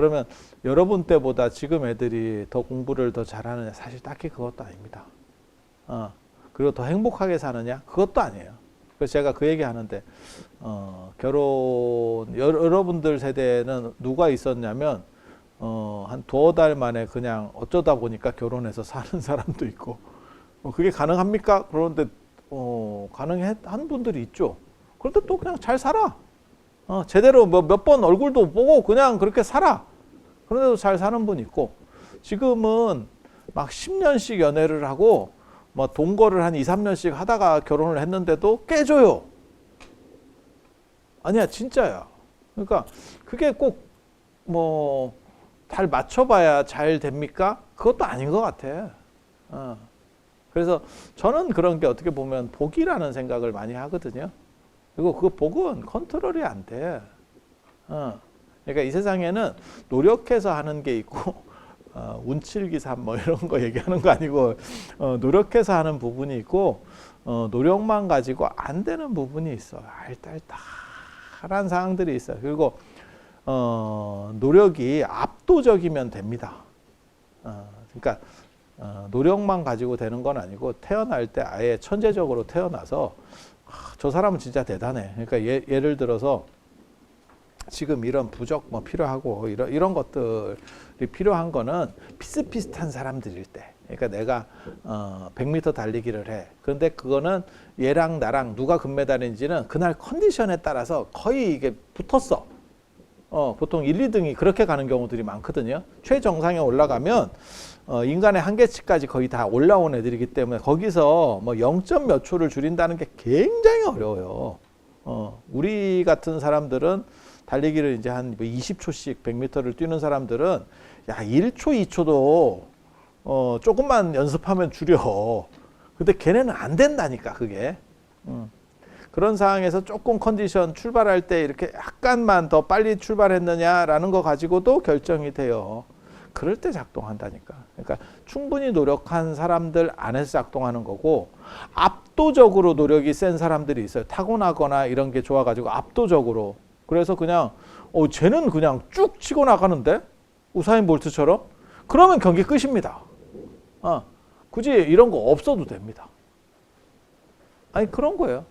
그러면 여러분 때보다 지금 애들이 더 공부를 더 잘하느냐? 사실 딱히 그것도 아닙니다. 그리고 더 행복하게 사느냐? 그것도 아니에요. 그래서 제가 그 얘기 하는데, 여러분들 세대는 누가 있었냐면, 한 두어 달 만에 그냥 어쩌다 보니까 결혼해서 사는 사람도 있고, 그게 가능합니까? 그런데, 가능한 분들이 있죠. 그런데 또 그냥 잘 살아. 제대로 몇 번 얼굴도 보고 그냥 그렇게 살아. 그런데도 잘 사는 분 있고, 지금은 막 10년씩 연애를 하고, 뭐 동거를 한 2, 3년씩 하다가 결혼을 했는데도 깨져요. 아니야, 진짜야. 그러니까 그게 꼭 뭐 잘 맞춰봐야 잘 됩니까? 그것도 아닌 것 같아. 그래서 저는 그런 게 어떻게 보면 복이라는 생각을 많이 하거든요. 그리고 그 복은 컨트롤이 안 돼. 그러니까 이 세상에는 노력해서 하는 게 있고, 운칠기삼 뭐 이런 거 얘기하는 거 아니고, 노력해서 하는 부분이 있고, 노력만 가지고 안 되는 부분이 있어. 알딸딸한 상황들이 있어요. 그리고 노력이 압도적이면 됩니다. 그러니까 노력만 가지고 되는 건 아니고, 태어날 때 아예 천재적으로 태어나서 저 사람은 진짜 대단해. 그러니까 예를 들어서 지금 이런 부적 뭐 필요하고 이런 것들이 필요한 거는 비슷비슷한 사람들일 때. 그러니까 내가 100m 달리기를 해. 그런데 그거는 얘랑 나랑 누가 금메달인지는 그날 컨디션에 따라서 거의 이게 붙었어. 보통 1, 2등이 그렇게 가는 경우들이 많거든요. 최정상에 올라가면 인간의 한계치까지 거의 다 올라온 애들이기 때문에 거기서 뭐 0점 몇 초를 줄인다는 게 굉장히 어려워요. 우리 같은 사람들은 달리기를 이제 한 20초씩 100m를 뛰는 사람들은 야 1초, 2초도 조금만 연습하면 줄여. 근데 걔네는 안 된다니까 그게. 그런 상황에서 조금 컨디션 출발할 때 이렇게 약간만 더 빨리 출발했느냐라는 거 가지고도 결정이 돼요. 그럴 때 작동한다니까. 그러니까 충분히 노력한 사람들 안에서 작동하는 거고, 압도적으로 노력이 센 사람들이 있어요. 타고나거나 이런 게 좋아가지고 압도적으로. 그래서 그냥 쟤는 그냥 쭉 치고 나가는데 우사인 볼트처럼, 그러면 경기 끝입니다. 굳이 이런 거 없어도 됩니다. 아니 그런 거예요.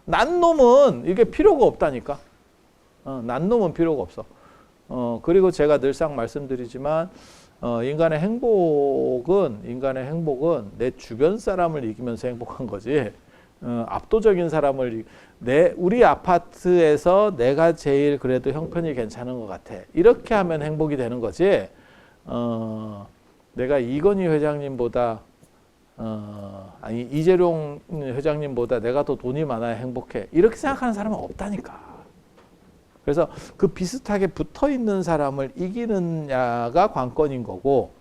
난 놈은 이게 필요가 없다니까. 난 놈은 필요가 없어. 그리고 제가 늘상 말씀드리지만, 인간의 행복은 내 주변 사람을 이기면서 행복한 거지, 압도적인 사람을, 우리 아파트에서 내가 제일 그래도 형편이 괜찮은 것 같아. 이렇게 하면 행복이 되는 거지, 내가 이건희 회장님보다, 아니, 이재룡 회장님보다 내가 더 돈이 많아야 행복해. 이렇게 생각하는 사람은 없다니까. 그래서 그 비슷하게 붙어 있는 사람을 이기느냐가 관건인 거고,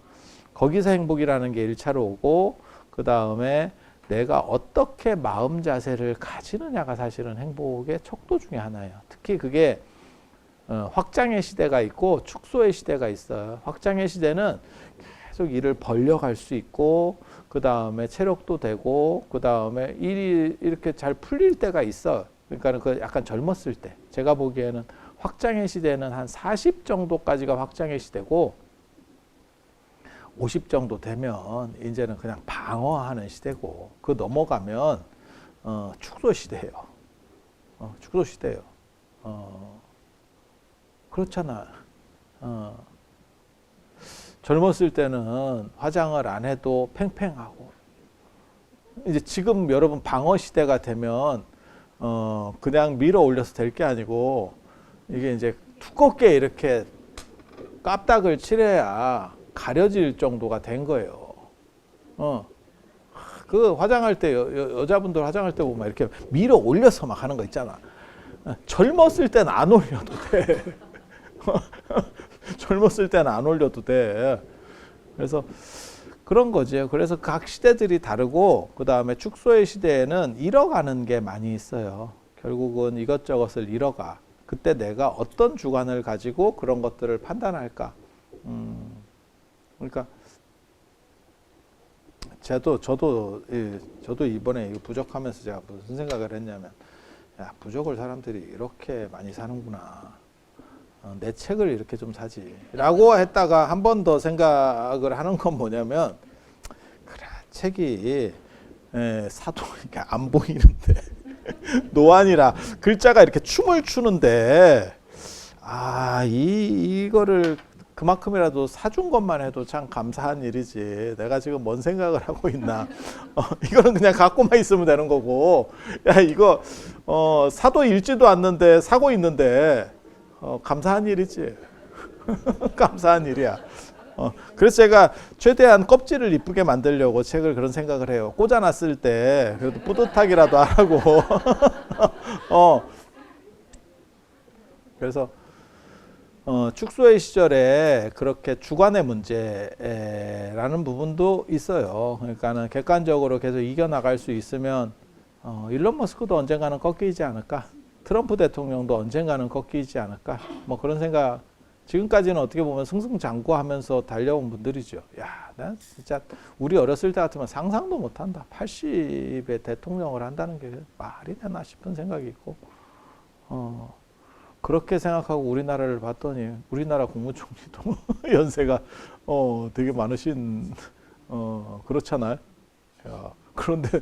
거기서 행복이라는 게 1차로 오고, 그 다음에 내가 어떻게 마음 자세를 가지느냐가 사실은 행복의 척도 중에 하나예요. 특히 그게 확장의 시대가 있고 축소의 시대가 있어요. 확장의 시대는 계속 일을 벌려갈 수 있고, 그 다음에 체력도 되고, 그 다음에 일이 이렇게 잘 풀릴 때가 있어. 그러니까 그 약간 젊었을 때. 제가 보기에는 확장의 시대는 한 40 정도까지가 확장의 시대고, 50 정도 되면 이제는 그냥 방어하는 시대고, 그 넘어가면 축소 시대예요. 축소 시대예요. 그렇잖아. 젊었을 때는 화장을 안 해도 팽팽하고, 이제 지금 여러분 방어 시대가 되면 그냥 밀어 올려서 될 게 아니고, 이게 이제 두껍게 이렇게 깝닥을 칠해야 가려질 정도가 된 거예요. 그 화장할 때 여자분들 화장할 때 보면 이렇게 밀어 올려서 막 하는 거 있잖아. 젊었을 때는 안 올려도 돼. 젊었을 때는 안 올려도 돼. 그래서 그런 거죠. 그래서 각 시대들이 다르고, 그 다음에 축소의 시대에는 잃어가는 게 많이 있어요. 결국은 이것저것을 잃어가. 그때 내가 어떤 주관을 가지고 그런 것들을 판단할까. 그러니까 저도 이번에 부적하면서 제가 무슨 생각을 했냐면, 야, 부적을 사람들이 이렇게 많이 사는구나. 내 책을 이렇게 좀 사지 라고 했다가 한 번 더 생각을 하는 건 뭐냐면, 그래, 책이 사도 이렇게 안 보이는데 노안이라 글자가 이렇게 춤을 추는데, 이거를 그만큼이라도 사준 것만 해도 참 감사한 일이지, 내가 지금 뭔 생각을 하고 있나. 이거는 그냥 갖고만 있으면 되는 거고, 야, 이거 사도 읽지도 않는데 사고 있는데 감사한 일이지. 감사한 일이야. 그래서 제가 최대한 껍질을 이쁘게 만들려고 책을 그런 생각을 해요. 꽂아놨을 때 그래도 뿌듯하기라도 하라고. 그래서 축소의 시절에 그렇게 주관의 문제라는 부분도 있어요. 그러니까는 객관적으로 계속 이겨나갈 수 있으면 일론 머스크도 언젠가는 꺾이지 않을까, 트럼프 대통령도 언젠가는 꺾이지 않을까, 뭐 그런 생각. 지금까지는 어떻게 보면 승승장구하면서 달려온 분들이죠. 야, 난 진짜 우리 어렸을 때 같으면 상상도 못한다. 80에 대통령을 한다는 게 말이 되나 싶은 생각이 있고, 그렇게 생각하고 우리나라를 봤더니 우리나라 국무총리도 연세가 되게 많으신 그렇잖아요. 야, 그런데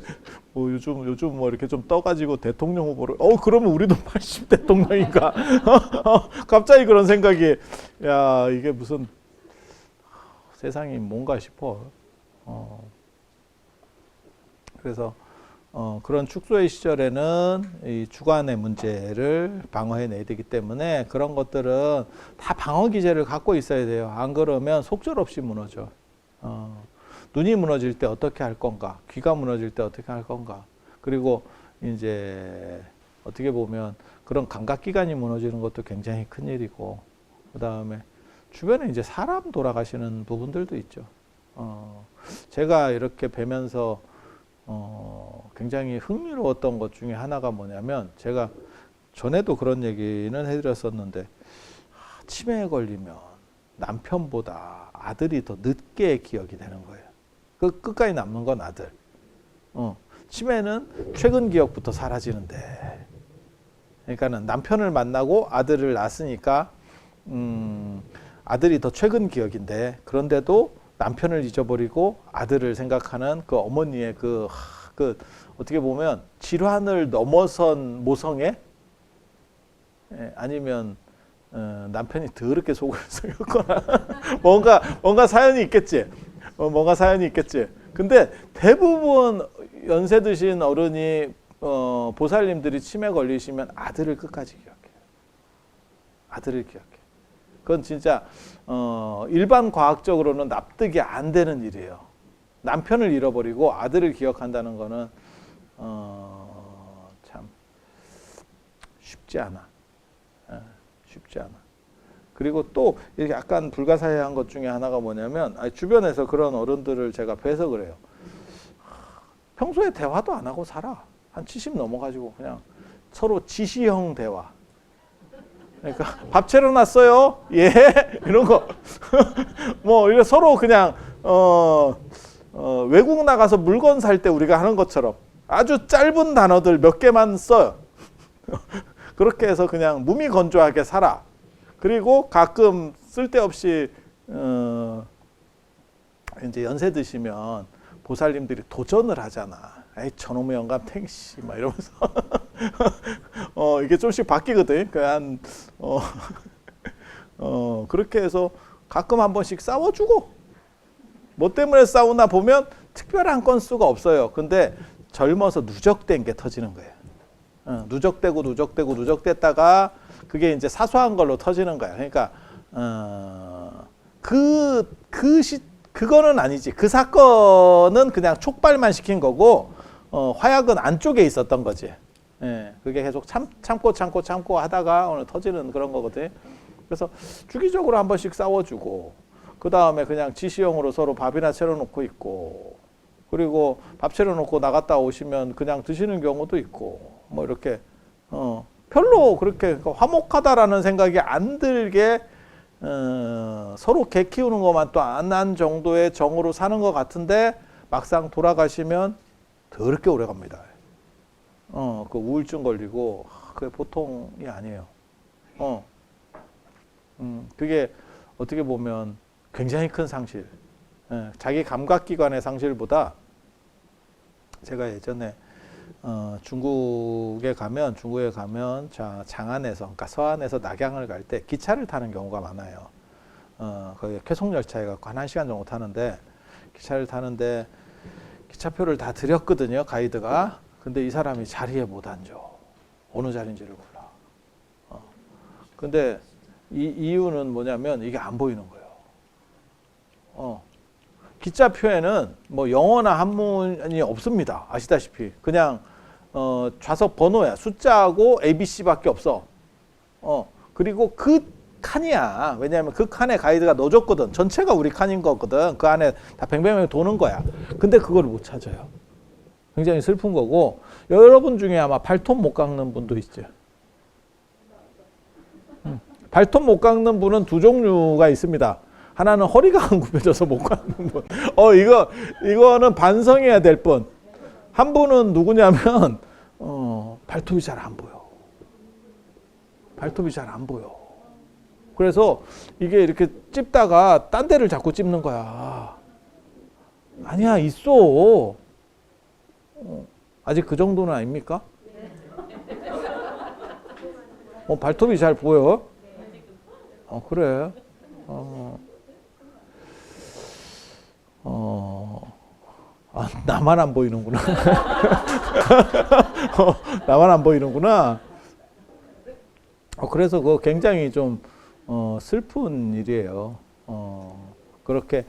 뭐 요즘 뭐 이렇게 좀 떠가지고 대통령 후보를 그러면 우리도 80 대통령인가? 갑자기 그런 생각이, 야, 이게 무슨 세상이 뭔가 싶어. 그래서 그런 축소의 시절에는 이 주관의 문제를 방어해내야 되기 때문에 그런 것들은 다 방어 기제를 갖고 있어야 돼요. 안 그러면 속절없이 무너져. 눈이 무너질 때 어떻게 할 건가? 귀가 무너질 때 어떻게 할 건가? 그리고 이제 어떻게 보면 그런 감각기관이 무너지는 것도 굉장히 큰 일이고, 그 다음에 주변에 이제 사람 돌아가시는 부분들도 있죠. 제가 이렇게 뵈면서 굉장히 흥미로웠던 것 중에 하나가 뭐냐면, 제가 전에도 그런 얘기는 해드렸었는데, 치매에 걸리면 남편보다 아들이 더 늦게 기억이 되는 거예요. 끝까지 남는 건 아들. 치매는 최근 기억부터 사라지는데, 그러니까는 남편을 만나고 아들을 낳았으니까 아들이 더 최근 기억인데, 그런데도 남편을 잊어버리고 아들을 생각하는 그 어머니의 그 어떻게 보면 질환을 넘어선 모성애, 아니면 남편이 더럽게 속을 썩였거나 뭔가 사연이 있겠지. 뭔가 사연이 있겠지. 근데 대부분 연세 드신 어른이 보살님들이 치매 걸리시면 아들을 끝까지 기억해요. 아들을 기억해. 그건 진짜 일반 과학적으로는 납득이 안 되는 일이에요. 남편을 잃어버리고 아들을 기억한다는 거는 참 쉽지 않아. 쉽지 않아. 그리고 또 이렇게 약간 불가사의한 것 중에 하나가 뭐냐면, 주변에서 그런 어른들을 제가 뵈서 그래요. 평소에 대화도 안 하고 살아. 한 70 넘어가지고 그냥 서로 지시형 대화. 그러니까 밥 차려놨어요? 예? 이런 거. 뭐 이렇게 서로 그냥 외국 나가서 물건 살 때 우리가 하는 것처럼 아주 짧은 단어들 몇 개만 써요. 그렇게 해서 그냥 무미건조하게 살아. 그리고 가끔 쓸데없이 이제 연세 드시면 보살님들이 도전을 하잖아. 에이, 저놈의 영감 탱씨 막 이러면서 이게 조금씩 바뀌거든. 그렇게 해서 가끔 한 번씩 싸워주고, 뭐 때문에 싸우나 보면 특별한 건수가 없어요. 근데 젊어서 누적된 게 터지는 거예요. 누적됐다가 그게 이제 사소한 걸로 터지는 거야. 그러니까 그거는 아니지. 그 사건은 그냥 촉발만 시킨 거고, 화약은 안쪽에 있었던 거지. 예, 그게 계속 참고 하다가 오늘 터지는 그런 거거든. 그래서 주기적으로 한 번씩 싸워주고, 그 다음에 그냥 지시형으로 서로 밥이나 차려놓고 있고, 그리고 밥 차려놓고 나갔다 오시면 그냥 드시는 경우도 있고, 뭐 이렇게 별로 그렇게 화목하다라는 생각이 안 들게 서로 개 키우는 것만 또 안 한 정도의 정으로 사는 것 같은데, 막상 돌아가시면 더럽게 오래 갑니다. 그 우울증 걸리고 그게 보통이 아니에요. 그게 어떻게 보면 굉장히 큰 상실. 예, 자기 감각기관의 상실보다 제가 예전에 중국에 가면 자 장안에서 그러니까 서안에서 낙양을 갈 때 기차를 타는 경우가 많아요. 거기 쾌속열차에 갖고 한 1시간 정도 타는데 기차를 타는데 기차표를 다 드렸거든요, 가이드가. 근데 이 사람이 자리에 못 앉아. 어느 자리인지를 몰라. 근데 이 이유는 뭐냐면 이게 안 보이는 거예요. 기차표에는 뭐 영어나 한문이 없습니다. 아시다시피. 그냥 좌석 번호야. 숫자하고 ABC밖에 없어. 그리고 그 칸이야. 왜냐하면 그 칸에 가이드가 넣어줬거든. 전체가 우리 칸인 거거든. 그 안에 다 뱅뱅뱅 도는 거야. 근데 그걸 못 찾아요. 굉장히 슬픈 거고, 여러분 중에 아마 발톱 못 깎는 분도 있죠. 발톱 못 깎는 분은 두 종류가 있습니다. 하나는 허리가 안 굽혀져서 못 깎는 분. 이거는 반성해야 될 분. 한 분은 누구냐면, 발톱이 잘 안 보여. 발톱이 잘 안 보여. 그래서 이게 이렇게 찝다가 딴 데를 자꾸 찝는 거야. 아니야, 있어. 아직 그 정도는 아닙니까? 발톱이 잘 보여? 그래. 나만 안 보이는구나. 나만 안 보이는구나. 그래서 그거 굉장히 좀 슬픈 일이에요. 그렇게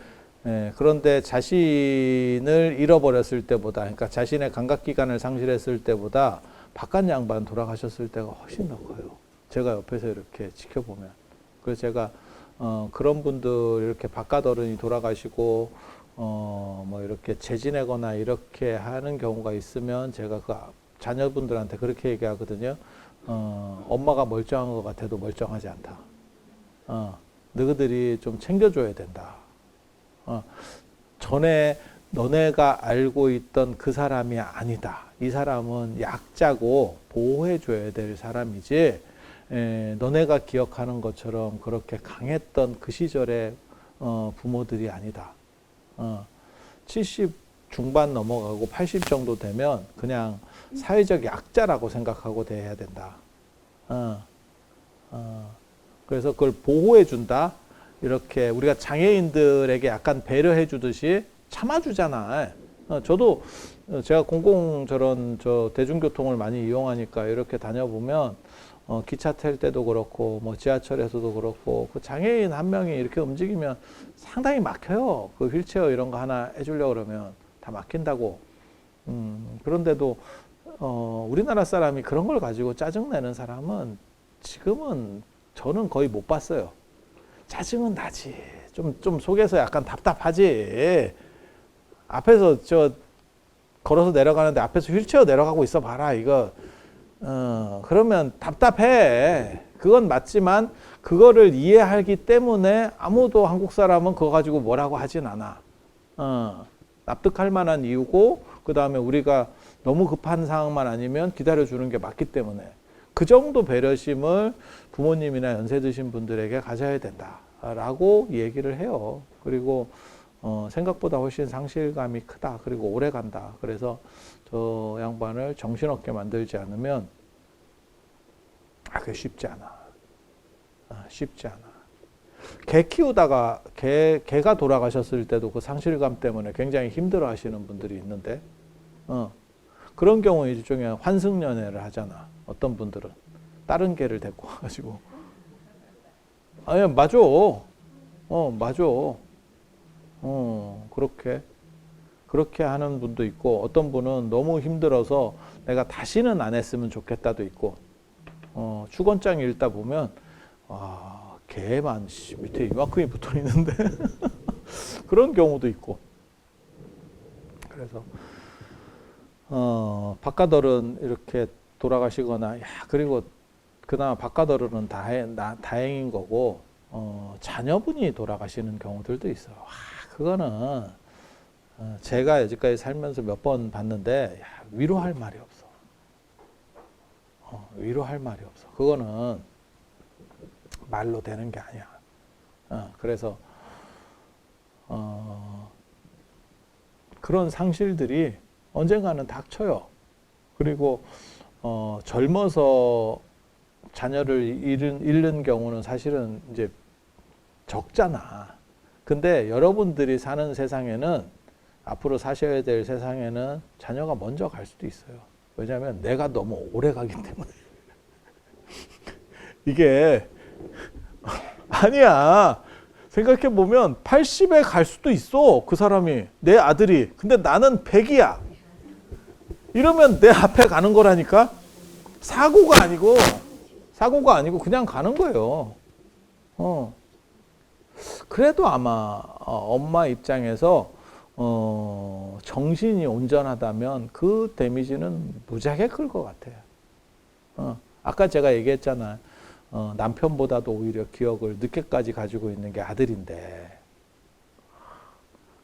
그런데 자신을 잃어버렸을 때보다, 그러니까 자신의 감각기관을 상실했을 때보다 바깥 양반 돌아가셨을 때가 훨씬 더 커요. 제가 옆에서 이렇게 지켜보면. 그래서 제가 그런 분들 이렇게 바깥 어른이 돌아가시고 뭐 이렇게 재지내거나 이렇게 하는 경우가 있으면 제가 그 자녀분들한테 그렇게 얘기하거든요. 엄마가 멀쩡한 것 같아도 멀쩡하지 않다. 너희들이 좀 챙겨줘야 된다. 전에 너네가 알고 있던 그 사람이 아니다. 이 사람은 약자고 보호해줘야 될 사람이지, 너네가 기억하는 것처럼 그렇게 강했던 그 시절의 부모들이 아니다. 70 중반 넘어가고 80 정도 되면 그냥 사회적 약자라고 생각하고 대해야 된다. 그래서 그걸 보호해 준다. 이렇게 우리가 장애인들에게 약간 배려해 주듯이 참아주잖아. 저도 제가 대중교통을 많이 이용하니까 이렇게 다녀보면 기차 탈 때도 그렇고 뭐 지하철에서도 그렇고 그 장애인 한 명이 이렇게 움직이면 상당히 막혀요. 그 휠체어 이런 거 하나 해주려고 그러면 다 막힌다고. 그런데도 우리나라 사람이 그런 걸 가지고 짜증내는 사람은 지금은 저는 거의 못 봤어요. 짜증은 나지. 좀 속에서 약간 답답하지. 앞에서 걸어서 내려가는데 앞에서 휠체어 내려가고 있어 봐라. 이거 그러면 답답해. 그건 맞지만 그거를 이해하기 때문에 아무도 한국 사람은 그거 가지고 뭐라고 하진 않아. 납득할 만한 이유고, 그 다음에 우리가 너무 급한 상황만 아니면 기다려주는 게 맞기 때문에 그 정도 배려심을 부모님이나 연세 드신 분들에게 가져야 된다라고 얘기를 해요. 그리고 생각보다 훨씬 상실감이 크다. 그리고 오래 간다. 그래서 저 양반을 정신없게 만들지 않으면 그게 쉽지 않아. 쉽지 않아. 개 키우다가 개가 돌아가셨을 때도 그 상실감 때문에 굉장히 힘들어 하시는 분들이 있는데, 그런 경우에 일종의 환승연애를 하잖아. 어떤 분들은 다른 개를 데리고 와가지고. 아니, 맞아. 맞아. 그렇게 하는 분도 있고, 어떤 분은 너무 힘들어서 내가 다시는 안 했으면 좋겠다도 있고, 축원장 읽다 보면, 개만 밑에 이만큼이 붙어 있는데, 그런 경우도 있고. 그래서, 바깥어른 이렇게 돌아가시거나, 그리고 그나마 바깥어른은 다행인 거고, 자녀분이 돌아가시는 경우들도 있어요. 그거는 제가 여지까지 살면서 몇 번 봤는데 위로할 말이 없어. 위로할 말이 없어. 그거는 말로 되는 게 아니야. 그래서 그런 상실들이 언젠가는 닥쳐요. 그리고 젊어서 자녀를 잃는 경우는 사실은 이제 적잖아. 근데 여러분들이 사는 세상에는, 앞으로 사셔야 될 세상에는 자녀가 먼저 갈 수도 있어요. 왜냐하면 내가 너무 오래 가기 때문에. 이게 아니야. 생각해보면 80에 갈 수도 있어. 그 사람이, 내 아들이. 근데 나는 100이야. 이러면 내 앞에 가는 거라니까. 사고가 아니고 그냥 가는 거예요. 그래도 아마 엄마 입장에서 정신이 온전하다면 그 데미지는 무지하게 클 것 같아요. 아까 제가 얘기했잖아요. 남편보다도 오히려 기억을 늦게까지 가지고 있는 게 아들인데,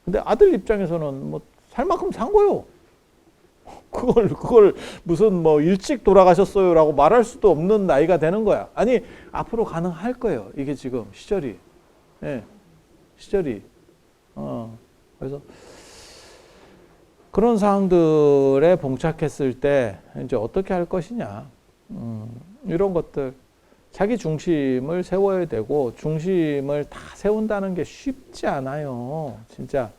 근데 아들 입장에서는 뭐 살 만큼 산 거요. 그걸 무슨 뭐 일찍 돌아가셨어요라고 말할 수도 없는 나이가 되는 거야. 아니, 앞으로 가능할 거예요. 이게 지금 시절이. 예, 시절이. 그래서 그런 상황들에 봉착했을 때 이제 어떻게 할 것이냐. 이런 것들. 자기 중심을 세워야 되고, 중심을 다 세운다는 게 쉽지 않아요. 진짜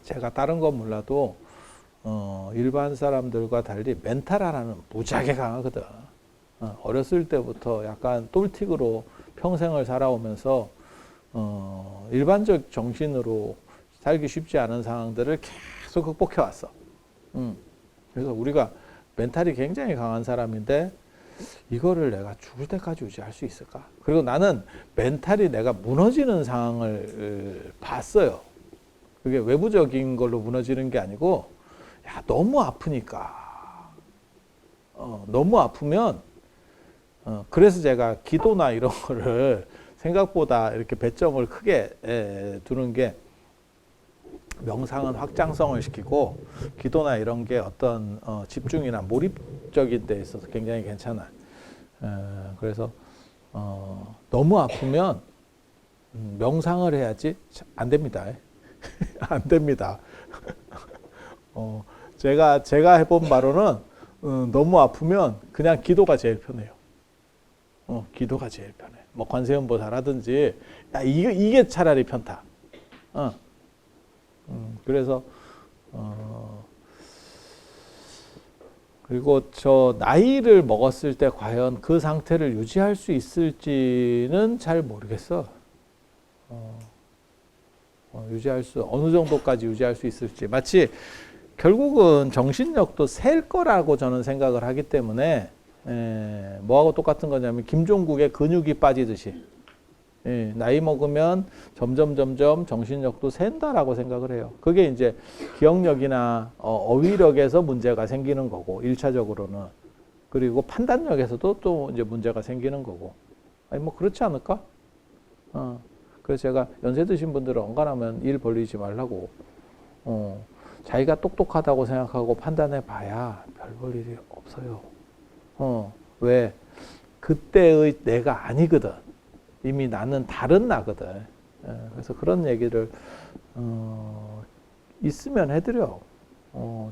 제가 다른 건 몰라도 일반 사람들과 달리 멘탈 하나는 무지하게 강하거든. 어렸을 때부터 약간 똘틱으로 평생을 살아오면서 일반적 정신으로 살기 쉽지 않은 상황들을 계속 극복해 왔어. 그래서 우리가 멘탈이 굉장히 강한 사람인데, 이거를 내가 죽을 때까지 유지할 수 있을까? 그리고 나는 멘탈이 내가 무너지는 상황을 봤어요. 그게 외부적인 걸로 무너지는 게 아니고, 야, 너무 아프니까. 너무 아프면, 그래서 제가 기도나 이런 거를 생각보다 이렇게 배점을 크게 두는 게, 명상은 확장성을 시키고, 기도나 이런 게 어떤 집중이나 몰입적인 데 있어서 굉장히 괜찮아. 그래서 너무 아프면 명상을 해야지. 안 됩니다. 안 됩니다. 제가 해본 바로는 너무 아프면 그냥 기도가 제일 편해요. 기도가 제일 편해. 뭐 관세음보살하든지, 야, 이게 차라리 편타. 그래서 그리고 저 나이를 먹었을 때 과연 그 상태를 유지할 수 있을지는 잘 모르겠어. 어느 정도까지 유지할 수 있을지. 마치 결국은 정신력도 셀 거라고 저는 생각을 하기 때문에, 뭐하고 똑같은 거냐면 김종국의 근육이 빠지듯이, 나이 먹으면 점점 정신력도 샌다라고 생각을 해요. 그게 이제 기억력이나 어휘력에서 문제가 생기는 거고, 1차적으로는. 그리고 판단력에서도 또 이제 문제가 생기는 거고. 아니, 뭐 그렇지 않을까? 그래서 제가 연세 드신 분들은 언간하면 일 벌리지 말라고. 자기가 똑똑하다고 생각하고 판단해 봐야 별 볼 일이 없어요. 왜? 그때의 내가 아니거든. 이미 나는 다른 나거든. 그래서 그런 얘기를 있으면 해드려.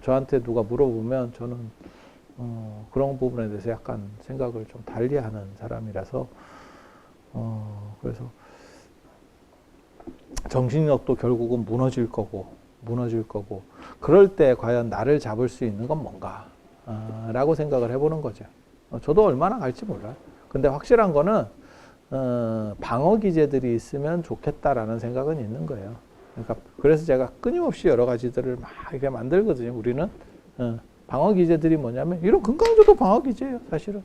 저한테 누가 물어보면 저는 그런 부분에 대해서 약간 생각을 좀 달리하는 사람이라서, 그래서 정신력도 결국은 무너질 거고 그럴 때 과연 나를 잡을 수 있는 건 뭔가 라고 생각을 해보는 거죠. 저도 얼마나 갈지 몰라요. 근데 확실한 거는 방어 기제들이 있으면 좋겠다라는 생각은 있는 거예요. 그러니까 그래서 제가 끊임없이 여러 가지들을 막 이렇게 만들거든요. 우리는 방어 기제들이 뭐냐면, 이런 금강조도 방어 기제예요, 사실은.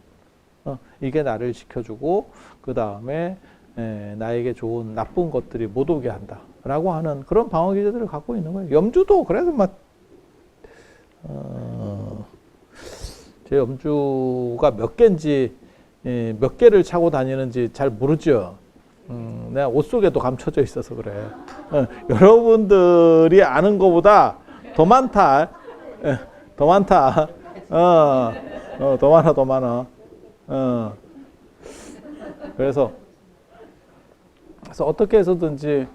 이게 나를 지켜주고 그 다음에 나에게 좋은 나쁜 것들이 못 오게 한다라고 하는 그런 방어 기제들을 갖고 있는 거예요. 염주도 그래서 막 제 염주가 몇 개인지, 몇 개를 차고 다니는지 잘 모르죠. 내가 옷 속에도 감춰져 있어서 그래. 여러분들이 아는 것보다 더 많다. 더 많다. 더 많아. 그래서 그래서 어떻게 해서든지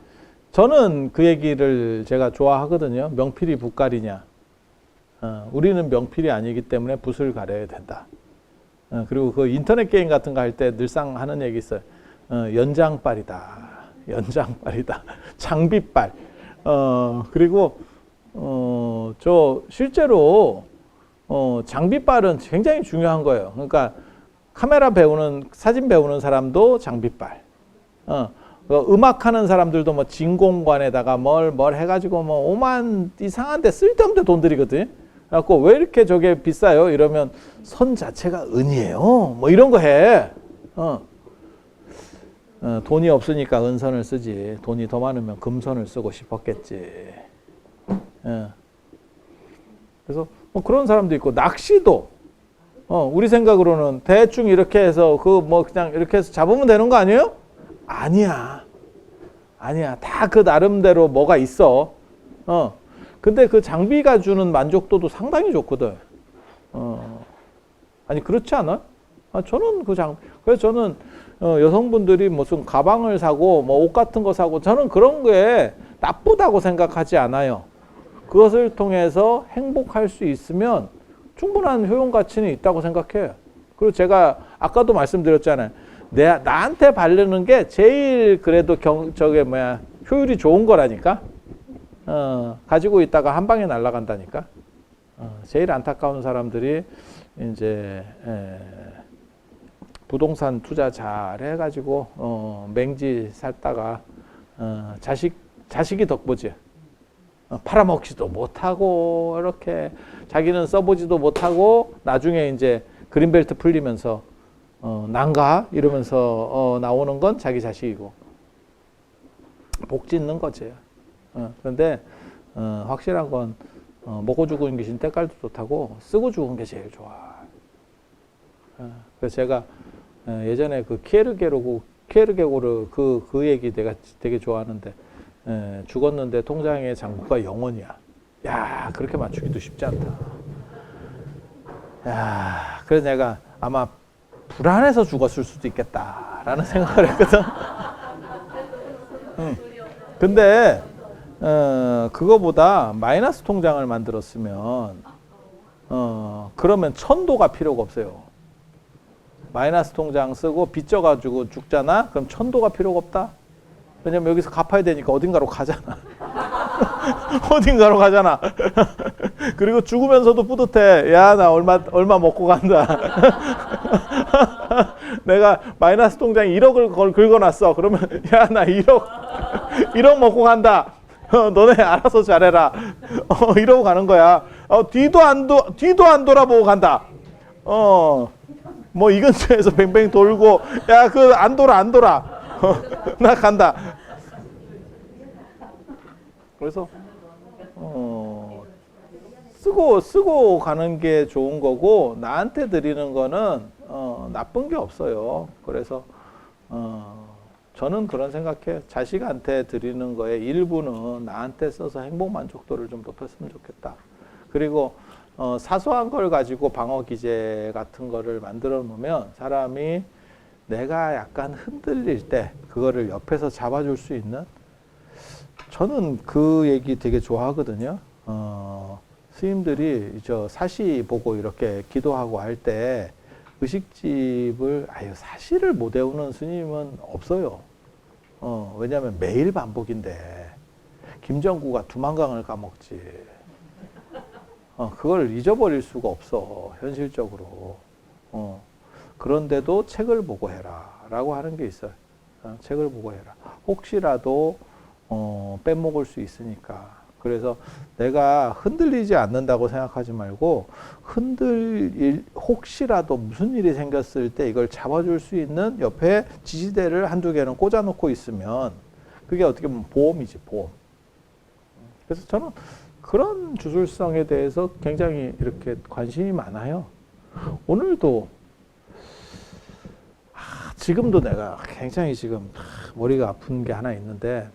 저는 그 얘기를 제가 좋아하거든요. 명필이 붓가리냐. 우리는 명필이 아니기 때문에 붓을 가려야 된다. 그리고 그 인터넷 게임 같은 거 할 때 늘상 하는 얘기 있어요. 연장빨이다. 연장빨이다. 장비빨. 그리고 저 실제로 장비빨은 굉장히 중요한 거예요. 그러니까 카메라 배우는 사진 배우는 사람도 장비빨. 음악하는 사람들도 뭐 진공관에다가 뭘 해가지고 뭐 오만 이상한데 쓸데없는 돈 들이거든. 그래갖고 왜 이렇게 저게 비싸요? 이러면 선 자체가 은이에요. 뭐 이런 거 해. 돈이 없으니까 은선을 쓰지. 돈이 더 많으면 금선을 쓰고 싶었겠지. 그래서 뭐 그런 사람도 있고 낚시도 우리 생각으로는 대충 이렇게 해서 그 뭐 그냥 이렇게 해서 잡으면 되는 거 아니에요? 아니야. 다 그 나름대로 뭐가 있어. 근데 그 장비가 주는 만족도도 상당히 좋거든. 아니 그렇지 않아? 저는 그래서 저는 여성분들이 무슨 가방을 사고 뭐 옷 같은 거 사고 저는 그런 게 나쁘다고 생각하지 않아요. 그것을 통해서 행복할 수 있으면 충분한 효용 가치는 있다고 생각해요. 그리고 제가 아까도 말씀드렸잖아요. 나한테 바르는 게 제일 그래도 효율이 좋은 거라니까. 가지고 있다가 한 방에 날아간다니까. 제일 안타까운 사람들이 이제 부동산 투자 잘 해가지고 맹지 살다가 자식이 덕보지. 팔아먹지도 못하고 이렇게 자기는 써보지도 못하고 나중에 이제 그린벨트 풀리면서 난가 이러면서 나오는 건 자기 자식이고 복 짓는 거지. 그런데 확실한 건 먹고 죽은 귀신 때깔도 좋다고 쓰고 죽은 게 제일 좋아. 그래서 제가 예전에 그 키에르게고르 그 얘기 내가 되게 좋아하는데 죽었는데 통장의 잔고가 0원이야. 야, 그렇게 맞추기도 쉽지 않다. 야, 그래서 내가 아마 불안해서 죽었을 수도 있겠다라는 생각을 했거든. 근데 그거보다 마이너스 통장을 만들었으면 그러면 천도가 필요가 없어요. 마이너스 통장 쓰고 빚져가지고 죽잖아? 그럼 천도가 필요가 없다? 왜냐면 여기서 갚아야 되니까 어딘가로 가잖아. 어딘가로 가잖아. 그리고 죽으면서도 뿌듯해. 야, 나 얼마 먹고 간다. 내가 마이너스 통장에 1억을 긁어놨어. 그러면 야, 나 1억 먹고 간다. 너네 알아서 잘해라. 이러고 가는 거야. 뒤도 안 돌아보고 간다. 뭐 이 근처에서 뱅뱅 돌고 야, 그 안 돌아. 나 간다. 그래서 쓰고 가는 게 좋은 거고 나한테 드리는 거는 나쁜 게 없어요. 그래서 저는 그런 생각해요. 자식한테 드리는 거에 일부는 나한테 써서 행복 만족도를 좀 높였으면 좋겠다. 그리고 사소한 걸 가지고 방어 기제 같은 거를 만들어 놓으면 사람이 내가 약간 흔들릴 때 그거를 옆에서 잡아줄 수 있는, 저는 그 얘기 되게 좋아하거든요. 스님들이 저 사시 보고 이렇게 기도하고 할 때 의식집을 사시를 못 외우는 스님은 없어요. 왜냐하면 매일 반복인데 김정구가 두만강을 까먹지. 그걸 잊어버릴 수가 없어 현실적으로. 그런데도 책을 보고 해라 라고 하는 게 있어요. 책을 보고 해라. 혹시라도 빼먹을 수 있으니까. 그래서 내가 흔들리지 않는다고 생각하지 말고 혹시라도 무슨 일이 생겼을 때 이걸 잡아줄 수 있는 옆에 지지대를 한두 개는 꽂아놓고 있으면 그게 어떻게 보면 보험이지, 보험. 그래서 저는 그런 주술성에 대해서 굉장히 이렇게 관심이 많아요. 오늘도 지금도 내가 굉장히 지금 머리가 아픈 게 하나 있는데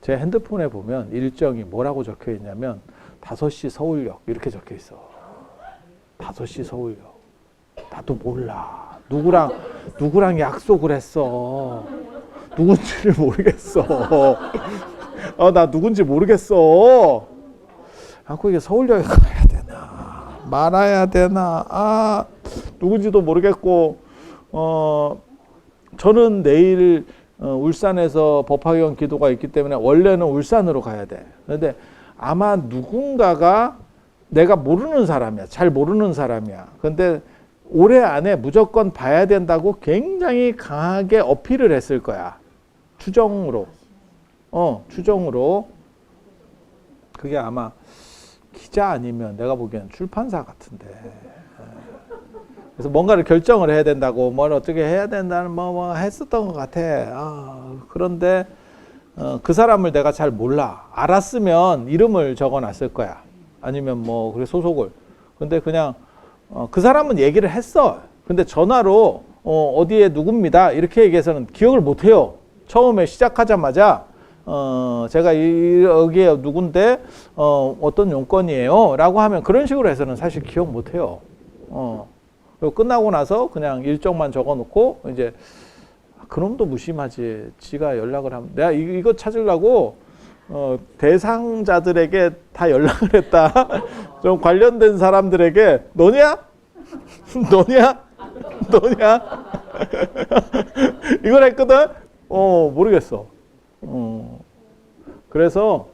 제 핸드폰에 보면 일정이 뭐라고 적혀 있냐면 5시 서울역 이렇게 적혀 있어. 5시 서울역. 나도 몰라. 누구랑 약속을 했어. 누군지를 모르겠어. 나 누군지 모르겠어. 하고 이게 서울역에 가야 되나 말아야 되나 누군지도 모르겠고 저는 내일 울산에서 법화경 기도가 있기 때문에 원래는 울산으로 가야 돼. 그런데 아마 누군가가 내가 모르는 사람이야. 잘 모르는 사람이야. 근데 올해 안에 무조건 봐야 된다고 굉장히 강하게 어필을 했을 거야. 추정으로. 추정으로. 그게 아마 기자 아니면 내가 보기엔 출판사 같은데. 그래서 뭔가를 결정을 해야 된다고 뭘 어떻게 해야 된다는 뭐 했었던 것 같아. 그런데 그 사람을 내가 잘 몰라. 알았으면 이름을 적어놨을 거야. 아니면 뭐 그래 소속을. 근데 그냥 그 사람은 얘기를 했어. 근데 전화로 어디에 누굽니다 이렇게 얘기해서는 기억을 못 해요. 처음에 시작하자마자 제가 여기에 누군데 어떤 용건이에요 라고 하면 그런 식으로 해서는 사실 기억 못 해요. 그리고 끝나고 나서 그냥 일정만 적어 놓고 이제 그놈도 무심하지. 지가 연락을 하면 내가 이거 찾으려고 대상자들에게 다 연락을 했다. 좀 관련된 사람들에게 너냐? 너냐? 너냐? 이걸 했거든? 모르겠어. 그래서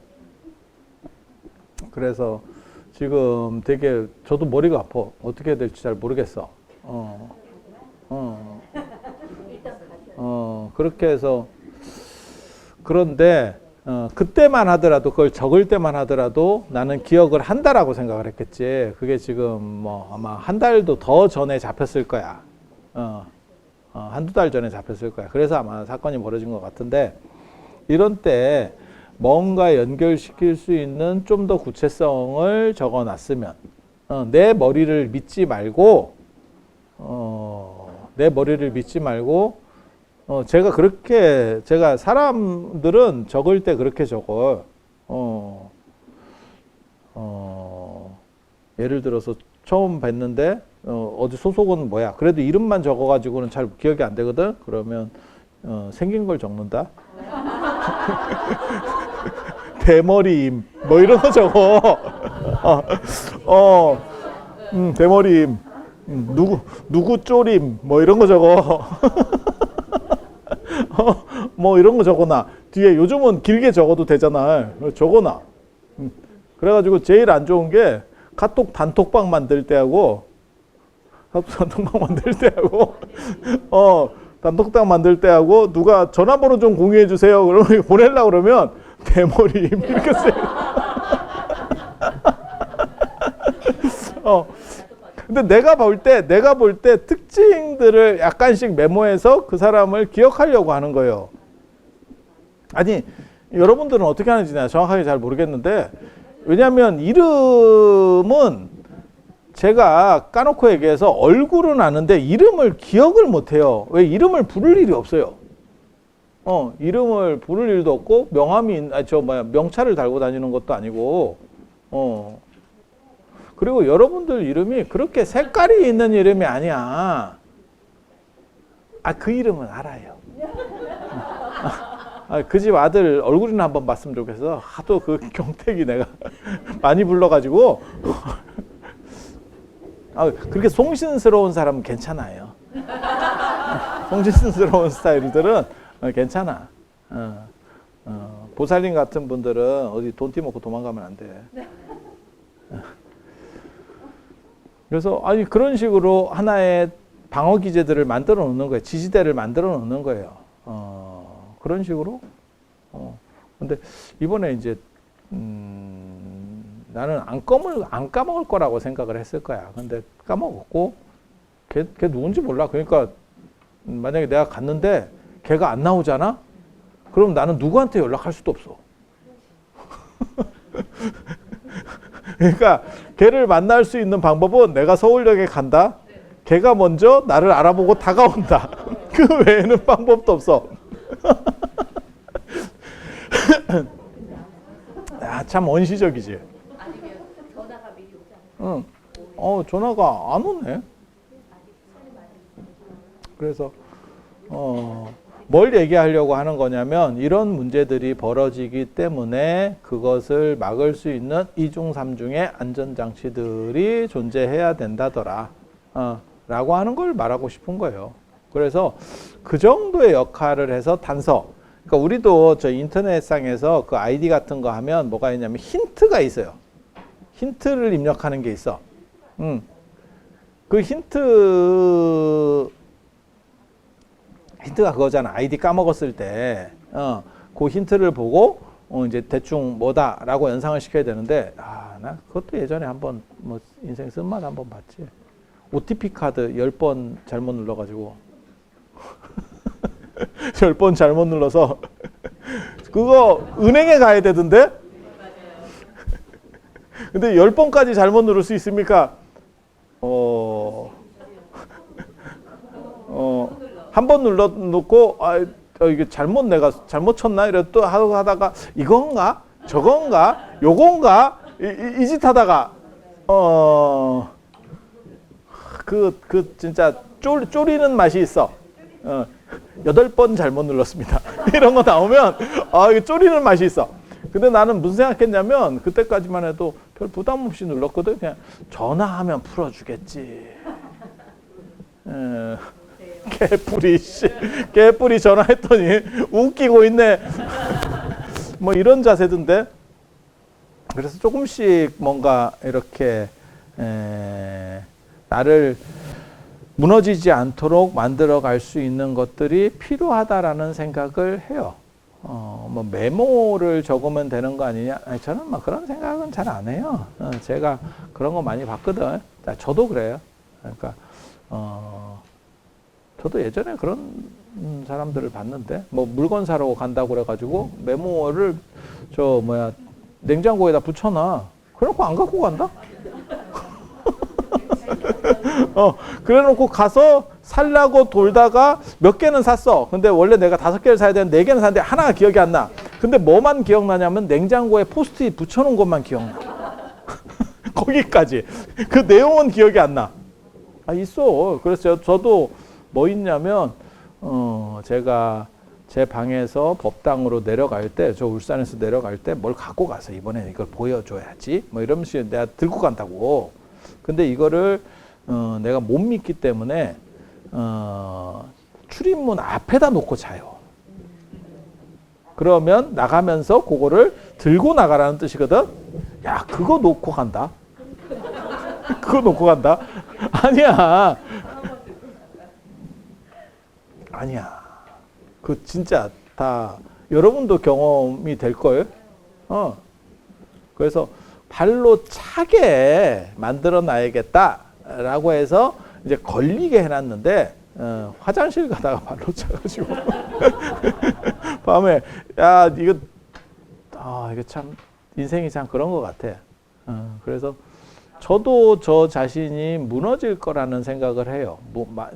지금 되게 저도 머리가 아파. 어떻게 해야 될지 잘 모르겠어. 그렇게 해서 그런데 그때만 하더라도 그걸 적을 때만 하더라도 나는 기억을 한다라고 생각을 했겠지. 그게 지금 뭐 아마 한 달도 더 전에 잡혔을 거야. 한두 달 전에 잡혔을 거야. 그래서 아마 사건이 벌어진 것 같은데 이런 때 뭔가 연결시킬 수 있는 좀 더 구체성을 적어놨으면 내 머리를 믿지 말고 제가 사람들은 적을 때 그렇게 적어. 예를 들어서 처음 뵀는데 어디 소속은 뭐야? 그래도 이름만 적어가지고는 잘 기억이 안 되거든. 그러면 생긴 걸 적는다. 대머리임 뭐 이런 거 적어. 대머리임 누구 쪼림 뭐 이런 거 적어. 뭐 이런 거 적어놔. 뒤에 요즘은 길게 적어도 되잖아. 적어놔. 그래가지고 제일 안 좋은 게 카톡 단톡방 만들 때하고 단톡방 만들 때하고 누가 전화번호 좀 공유해 주세요. 그러면 보내려고 그러면 대머리 이렇게 써. 근데 내가 볼 때 특징들을 약간씩 메모해서 그 사람을 기억하려고 하는 거예요. 아니, 여러분들은 어떻게 하는지 내가 정확하게 잘 모르겠는데, 왜냐하면 이름은 제가 까놓고 얘기해서 얼굴은 아는데 이름을 기억을 못 해요. 왜? 이름을 부를 일이 없어요. 이름을 부를 일도 없고, 명찰을 달고 다니는 것도 아니고, 그리고 여러분들 이름이 그렇게 색깔이 있는 이름이 아니야. 그 이름은 알아요. 그 집 아들 얼굴이나 한번 봤으면 좋겠어. 하도 그 경택이 내가 많이 불러가지고. 그렇게 송신스러운 사람은 괜찮아요. 송신스러운 스타일들은 괜찮아. 보살님 같은 분들은 어디 돈 띠먹고 도망가면 안 돼. 그래서 그런 식으로 하나의 방어 기제들을 만들어 놓는 거예요. 지지대를 만들어 놓는 거예요. 그런 식으로. 근데 이번에 이제 나는 안 까먹을 거라고 생각을 했을 거야. 근데 까먹었고 걔 누군지 몰라. 그러니까 만약에 내가 갔는데 걔가 안 나오잖아? 그럼 나는 누구한테 연락할 수도 없어. 그러니까 걔를 만날 수 있는 방법은 내가 서울역에 간다. 걔가 먼저 나를 알아보고 다가온다. 그 외에는 방법도 없어. 참 원시적이지. 아니면 전화가 미리 오지 않을까? 전화가 안 오네. 그래서 뭘 얘기하려고 하는 거냐면 이런 문제들이 벌어지기 때문에 그것을 막을 수 있는 이중삼중의 안전장치들이 존재해야 된다더라. 라고 하는 걸 말하고 싶은 거예요. 그래서 그 정도의 역할을 해서 단서. 그러니까 우리도 저 인터넷상에서 그 아이디 같은 거 하면 뭐가 있냐면 힌트가 있어요. 힌트를 입력하는 게 있어. 그 힌트가 그거잖아. 아이디 까먹었을 때, 그 힌트를 보고, 이제 대충 뭐다라고 연상을 시켜야 되는데, 나 그것도 예전에 한번, 뭐, 인생 쓴맛 한번 봤지. OTP 카드 10번 잘못 눌러가지고, 10번 잘못 눌러서, 그거 은행에 가야 되던데? 근데 10번까지 잘못 누를 수 있습니까? 한 번 눌러놓고 이게 내가 잘못 쳤나 이래 또 하다가 이건가 저건가 요건가 이 짓 하다가 그 진짜 쪼리는 맛이 있어. 8번 잘못 눌렀습니다. 이런 거 나오면 이게 쪼리는 맛이 있어. 근데 나는 무슨 생각했냐면 그때까지만 해도 별 부담 없이 눌렀거든. 그냥 전화하면 풀어주겠지. 개뿔이 전화했더니 웃기고 있네. 뭐 이런 자세던데. 그래서 조금씩 뭔가 이렇게 나를 무너지지 않도록 만들어 갈 수 있는 것들이 필요하다라는 생각을 해요. 뭐 메모를 적으면 되는 거 아니냐? 아니, 저는 막 그런 생각은 잘 안 해요. 제가 그런 거 많이 봤거든. 저도 그래요. 그러니까 저도 예전에 그런 사람들을 봤는데, 뭐 물건 사러 간다고 그래가지고 메모를 냉장고에다 붙여놔. 그래놓고 안 갖고 간다? 그래놓고 가서 살라고 돌다가 몇 개는 샀어. 근데 원래 내가 5개를 사야 되는데 4개는 샀는데 하나가 기억이 안 나. 근데 뭐만 기억나냐면 냉장고에 포스트잇 붙여놓은 것만 기억나. 거기까지. 그 내용은 기억이 안 나. 있어. 그래서 저도 뭐 있냐면 제가 제 방에서 법당으로 내려갈 때, 저 울산에서 내려갈 때 뭘 갖고 가서 이번에 이걸 보여줘야지. 뭐 이러면서 내가 들고 간다고. 근데 이거를 내가 못 믿기 때문에 출입문 앞에다 놓고 자요. 그러면 나가면서 그거를 들고 나가라는 뜻이거든. 야, 그거 놓고 간다. 그거 놓고 간다. 아니야. 그 진짜 다 여러분도 경험이 될 거예요. 그래서 발로 차게 만들어 놔야겠다라고 해서 이제 걸리게 해놨는데 화장실 가다가 발로 차가지고 밤에 이거 참 인생이 참 그런 것 같아. 그래서 저도 저 자신이 무너질 거라는 생각을 해요.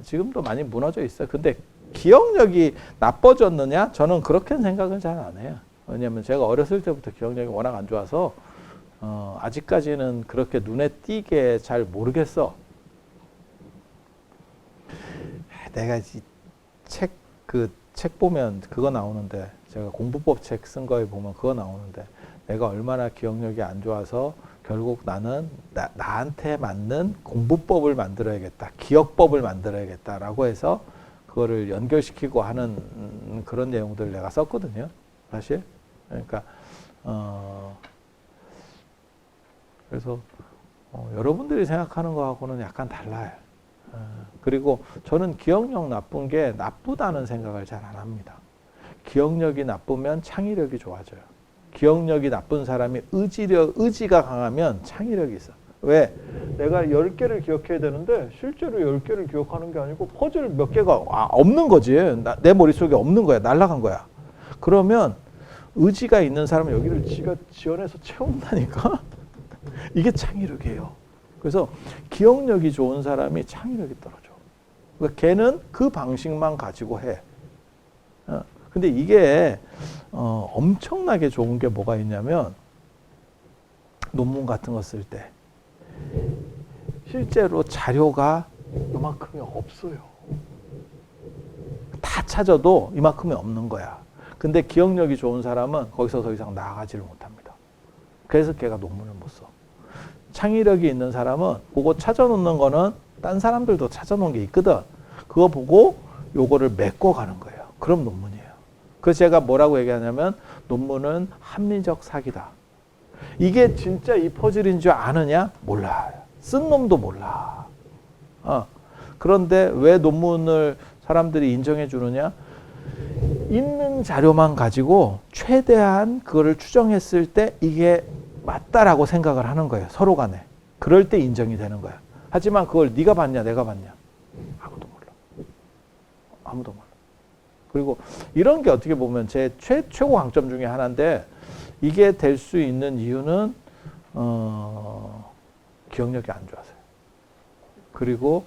지금도 많이 무너져 있어요. 근데 기억력이 나빠졌느냐? 저는 그렇게 생각은 잘 안 해요. 왜냐하면 제가 어렸을 때부터 기억력이 워낙 안 좋아서 아직까지는 그렇게 눈에 띄게 잘 모르겠어. 내가 책 보면 그거 나오는데, 제가 공부법 책 쓴 거에 보면 그거 나오는데, 내가 얼마나 기억력이 안 좋아서 결국 나는 나한테 맞는 공부법을 만들어야겠다, 기억법을 만들어야겠다라고 해서 그거를 연결시키고 하는 그런 내용들을 내가 썼거든요, 사실. 그러니까 그래서 여러분들이 생각하는 거하고는 약간 달라요. 그리고 저는 기억력 나쁜 게 나쁘다는 생각을 잘 안 합니다. 기억력이 나쁘면 창의력이 좋아져요. 기억력이 나쁜 사람이 의지가 강하면 창의력이 있어. 왜? 내가 10개를 기억해야 되는데 실제로 10개를 기억하는 게 아니고 퍼즐 몇 개가 없는 거지. 내 머릿속에 없는 거야. 날아간 거야. 그러면 의지가 있는 사람은 여기를 지가 지어내서 채운다니까? 이게 창의력이에요. 그래서 기억력이 좋은 사람이 창의력이 떨어져. 그러니까 걔는 그 방식만 가지고 해. 근데 이게 엄청나게 좋은 게 뭐가 있냐면, 논문 같은 거 쓸 때 실제로 자료가 요만큼이 없어요. 다 찾아도 이만큼이 없는 거야. 근데 기억력이 좋은 사람은 거기서 더 이상 나아가지를 못합니다. 그래서 걔가 논문을 못 써. 창의력이 있는 사람은 그거 찾아놓는 거는 딴 사람들도 찾아놓은 게 있거든. 그거 보고 요거를 메꿔 가는 거예요. 그럼 논문이에요. 그래서 제가 뭐라고 얘기하냐면 논문은 합리적 사기다. 이게 진짜 이 퍼즐인 줄 아느냐? 몰라. 쓴 놈도 몰라. 그런데 왜 논문을 사람들이 인정해 주느냐? 있는 자료만 가지고 최대한 그거를 추정했을 때 이게 맞다라고 생각을 하는 거예요. 서로 간에. 그럴 때 인정이 되는 거야. 하지만 그걸 네가 봤냐 내가 봤냐? 아무도 몰라. 아무도 몰라. 그리고 이런 게 어떻게 보면 제 최고 강점 중에 하나인데 이게 될 수 있는 이유는 기억력이 안 좋아서요. 그리고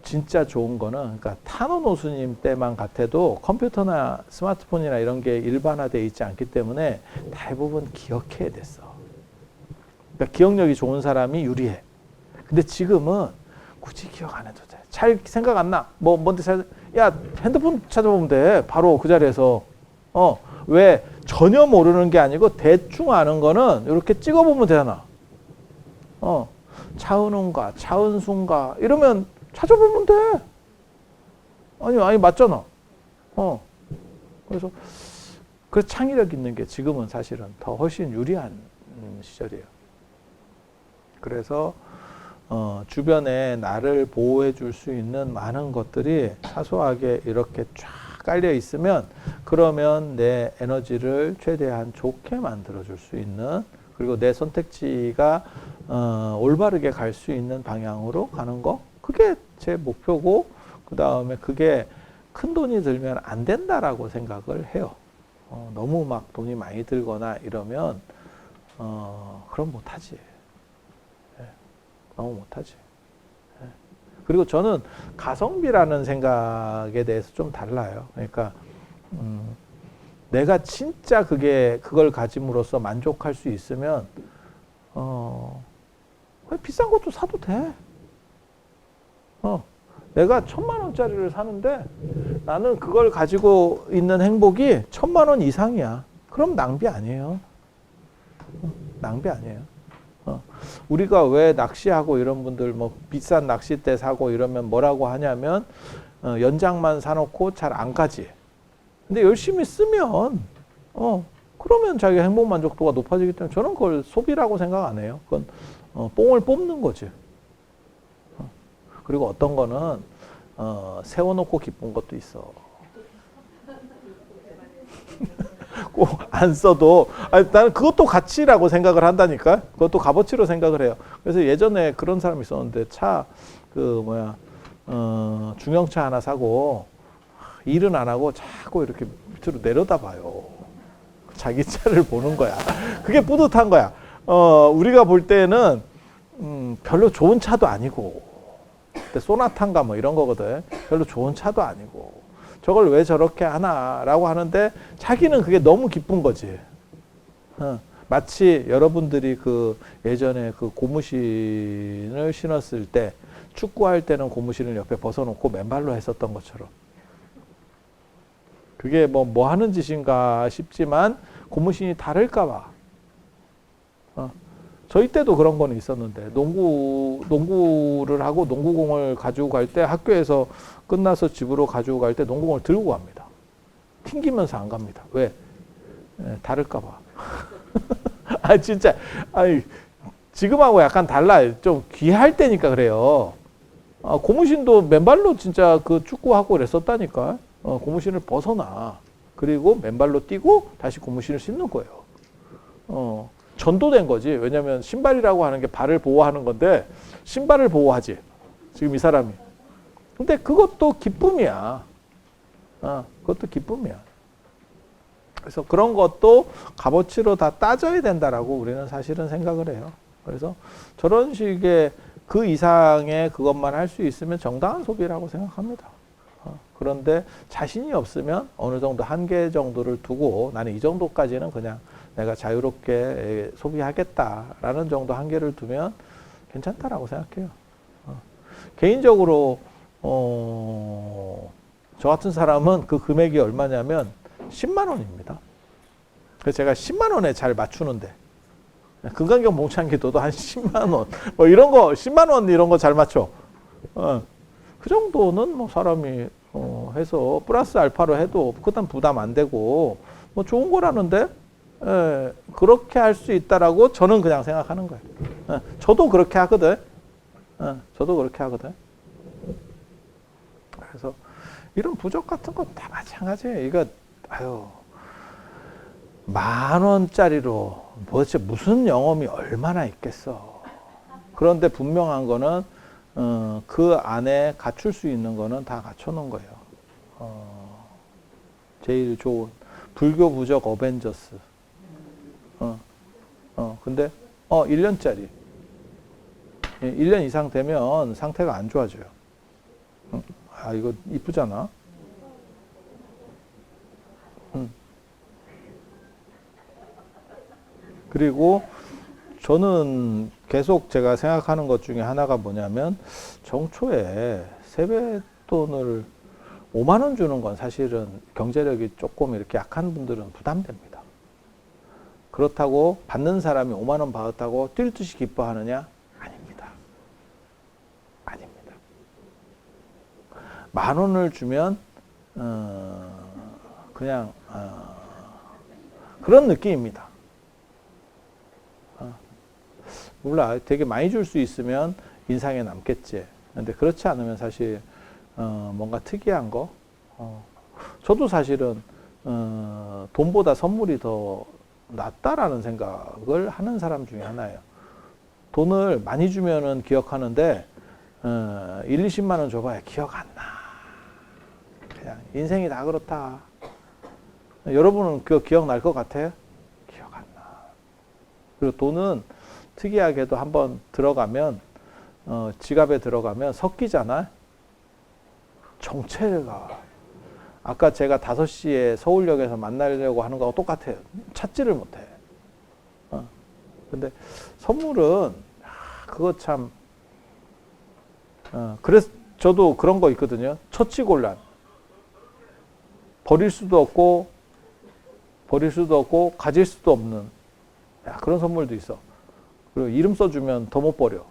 진짜 좋은 거는 그러니까 타노 노수님 때만 같아도 컴퓨터나 스마트폰이나 이런 게 일반화되어 있지 않기 때문에 대부분 기억해야 됐어. 그러니까 기억력이 좋은 사람이 유리해. 근데 지금은 굳이 기억 안 해도 돼. 잘 생각 안 나. 뭔데 야 핸드폰 찾아보면 돼. 바로 그 자리에서. 왜 전혀 모르는 게 아니고 대충 아는 거는 이렇게 찍어보면 되잖아. 차은웅가 차은순가 이러면 찾아보면 돼. 아니 맞잖아. 그래서 창의력 있는 게 지금은 사실은 더 훨씬 유리한 시절이에요. 그래서 주변에 나를 보호해 줄 수 있는 많은 것들이 사소하게 이렇게 쫙 깔려 있으면 그러면 내 에너지를 최대한 좋게 만들어 줄 수 있는 그리고 내 선택지가 올바르게 갈 수 있는 방향으로 가는 거 그게 제 목표고 그 다음에 그게 큰 돈이 들면 안 된다라고 생각을 해요. 너무 막 돈이 많이 들거나 이러면 그럼 못하지. 너무 못하지. 그리고 저는 가성비라는 생각에 대해서 좀 달라요. 그러니까 내가 진짜 그걸 가짐으로써 만족할 수 있으면 비싼 것도 사도 돼. 내가 1,000만 원짜리를 사는데 나는 그걸 가지고 있는 행복이 1,000만 원 이상이야. 그럼 낭비 아니에요. 낭비 아니에요. 우리가 왜 낚시하고 이런 분들 뭐 비싼 낚싯대 사고 이러면 뭐라고 하냐면 연장만 사놓고 잘 안 가지. 근데 열심히 쓰면 그러면 자기 행복 만족도가 높아지기 때문에 저는 그걸 소비라고 생각 안 해요. 그건 뽕을 뽑는 거지. 그리고 어떤 거는 세워놓고 기쁜 것도 있어. 꼭 안 써도 나는 그것도 가치라고 생각을 한다니까. 그것도 값어치로 생각을 해요. 그래서 예전에 그런 사람이 있었는데 중형차 하나 사고 일은 안 하고 자꾸 이렇게 밑으로 내려다봐요. 자기 차를 보는 거야. 그게 뿌듯한 거야. 우리가 볼 때는 별로 좋은 차도 아니고 소나타인가 뭐 이런 거거든. 별로 좋은 차도 아니고 저걸 왜 저렇게 하나라고 하는데 자기는 그게 너무 기쁜 거지. 마치 여러분들이 예전에 고무신을 신었을 때 축구할 때는 고무신을 옆에 벗어놓고 맨발로 했었던 것처럼 그게 뭐 하는 짓인가 싶지만 고무신이 다를까 봐. 저희 때도 그런 거는 있었는데 농구를 하고 농구공을 가지고 갈 때 학교에서 끝나서 집으로 가지고 갈 때 농구공을 들고 갑니다. 튕기면서 안 갑니다. 왜? 다를까 봐. 진짜 지금하고 약간 달라요. 좀 귀할 때니까 그래요. 고무신도 맨발로 진짜 축구하고 그랬었다니까. 고무신을 벗어나. 그리고 맨발로 뛰고 다시 고무신을 신는 거예요. 전도된 거지. 왜냐면 신발이라고 하는 게 발을 보호하는 건데 신발을 보호하지. 지금 이 사람이. 근데 그것도 기쁨이야. 그것도 기쁨이야. 그래서 그런 것도 값어치로 다 따져야 된다라고 우리는 사실은 생각을 해요. 그래서 저런 식의 그 이상의 그것만 할 수 있으면 정당한 소비라고 생각합니다. 그런데 자신이 없으면 어느 정도 한계 정도를 두고 나는 이 정도까지는 그냥 내가 자유롭게 소비하겠다라는 정도 한계를 두면 괜찮다라고 생각해요. 개인적으로 저 같은 사람은 그 금액이 얼마냐면 10만 원입니다. 그래서 제가 10만 원에 잘 맞추는데 근간경 몽창기도도 한 10만 원, 뭐 이런 거 10만 원 이런 거 잘 맞춰. 그 정도는 뭐 사람이 해서 플러스 알파로 해도 그다음 부담 안 되고 뭐 좋은 거라는데 그렇게 할 수 있다라고 저는 그냥 생각하는 거예요. 저도 그렇게 하거든. 저도 그렇게 하거든. 그래서 이런 부적 같은 건 다 마찬가지예요. 이거 아유. 10,000원짜리로 도대체 무슨 영험이 얼마나 있겠어. 그런데 분명한 거는 그 안에 갖출 수 있는 거는 다 갖춰놓은 거예요. 제일 좋은 불교 부적 어벤져스. 근데 1년짜리. 1년 이상 되면 상태가 안 좋아져요. 아 이거 이쁘잖아. 그리고 저는 계속 제가 생각하는 것 중에 하나가 뭐냐면 정초에 세뱃돈을 5만 원 주는 건 사실은 경제력이 조금 이렇게 약한 분들은 부담됩니다. 그렇다고 받는 사람이 5만 원 받았다고 뛸 듯이 기뻐하느냐? 아닙니다. 아닙니다. 10,000원을 주면 그냥 그런 느낌입니다. 몰라. 되게 많이 줄 수 있으면 인상에 남겠지. 근데 그렇지 않으면 사실 뭔가 특이한 거. 저도 사실은 돈보다 선물이 더 낫다라는 생각을 하는 사람 중에 하나예요. 돈을 많이 주면은 기억하는데 1, 20만 원 줘봐야 기억 안 나. 그냥 인생이 다 그렇다. 여러분은 그거 기억날 것 같아요? 기억 안 나. 그리고 돈은 특이하게도 한번 들어가면 지갑에 들어가면 섞이잖아. 정체가 아까 제가 5시에 서울역에서 만나려고 하는 거하고 똑같아요. 찾지를 못해. 근데 선물은 그거 참 그래서 저도 그런 거 있거든요. 처치곤란. 버릴 수도 없고 가질 수도 없는 그런 선물도 있어. 그리고 이름 써주면 더 못 버려.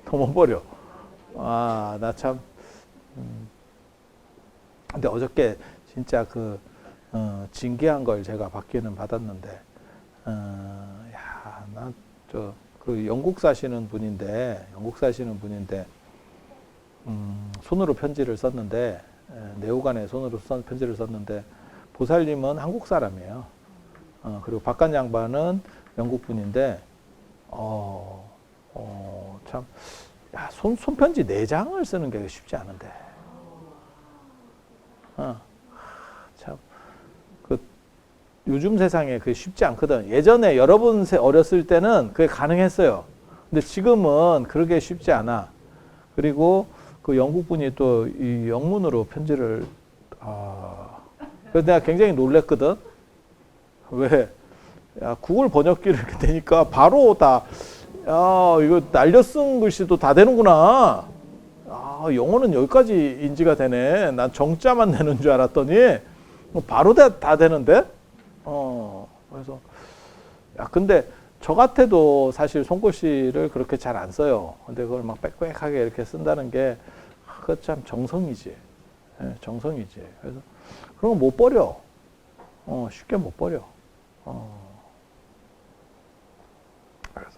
더 못 버려. 아, 나 참. 근데 어저께 진짜 진기한 걸 제가 받기는 받았는데, 야, 나 영국 사시는 분인데, 손으로 편지를 썼는데, 내후관에 손으로 편지를 썼는데, 보살님은 한국 사람이에요. 그리고 바깥 양반은 영국 분인데, 참, 야, 손편지 4장을 쓰는 게 쉽지 않은데. 참, 요즘 세상에 그게 쉽지 않거든. 예전에 여러분 어렸을 때는 그게 가능했어요. 근데 지금은 그러게 쉽지 않아. 그리고 그 영국 분이 또 이 영문으로 편지를, 그래서 내가 굉장히 놀랬거든. 왜? 야, 구글 번역기를 이렇게 되니까 바로 다, 야, 이거 날려 쓴 글씨도 다 되는구나. 영어는 여기까지 인지가 되네. 난 정자만 되는 줄 알았더니, 바로 다 되는데? 그래서, 야, 근데 저 같아도 사실 손글씨를 그렇게 잘 안 써요. 근데 그걸 막 빽빽하게 이렇게 쓴다는 게, 그거 참 정성이지. 네, 정성이지. 그래서, 그런 거 못 버려. 쉽게 못 버려. 그래서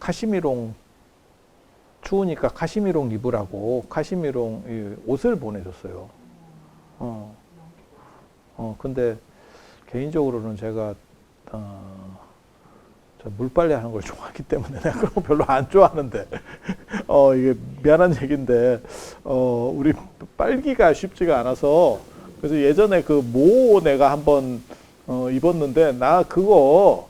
카시미롱 추우니까 카시미롱 입으라고 카시미롱 옷을 보내줬어요. 근데 개인적으로는 제가 저 물빨래 하는 걸 좋아하기 때문에 내가 그런 거 별로 안 좋아하는데 이게 미안한 얘기인데 우리 빨기가 쉽지가 않아서 그래서 예전에 그 모 내가 한번 입었는데 나 그거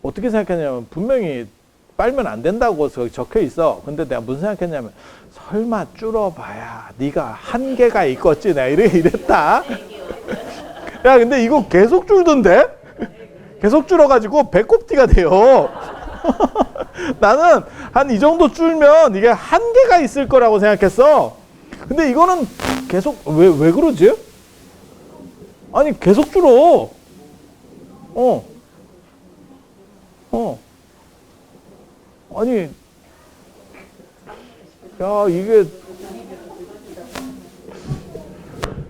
어떻게 생각했냐면 분명히 빨면 안 된다고 적혀 있어. 근데 내가 무슨 생각했냐면 설마 줄어봐야 네가 한계가 있겠지. 내가 이랬다. 야 근데 이거 계속 줄던데? 계속 줄어가지고 배꼽티가 돼요. 나는 한 이 정도 줄면 이게 한계가 있을 거라고 생각했어. 근데 이거는 계속 왜 그러지? 아니 계속 줄어. 아니 야 이게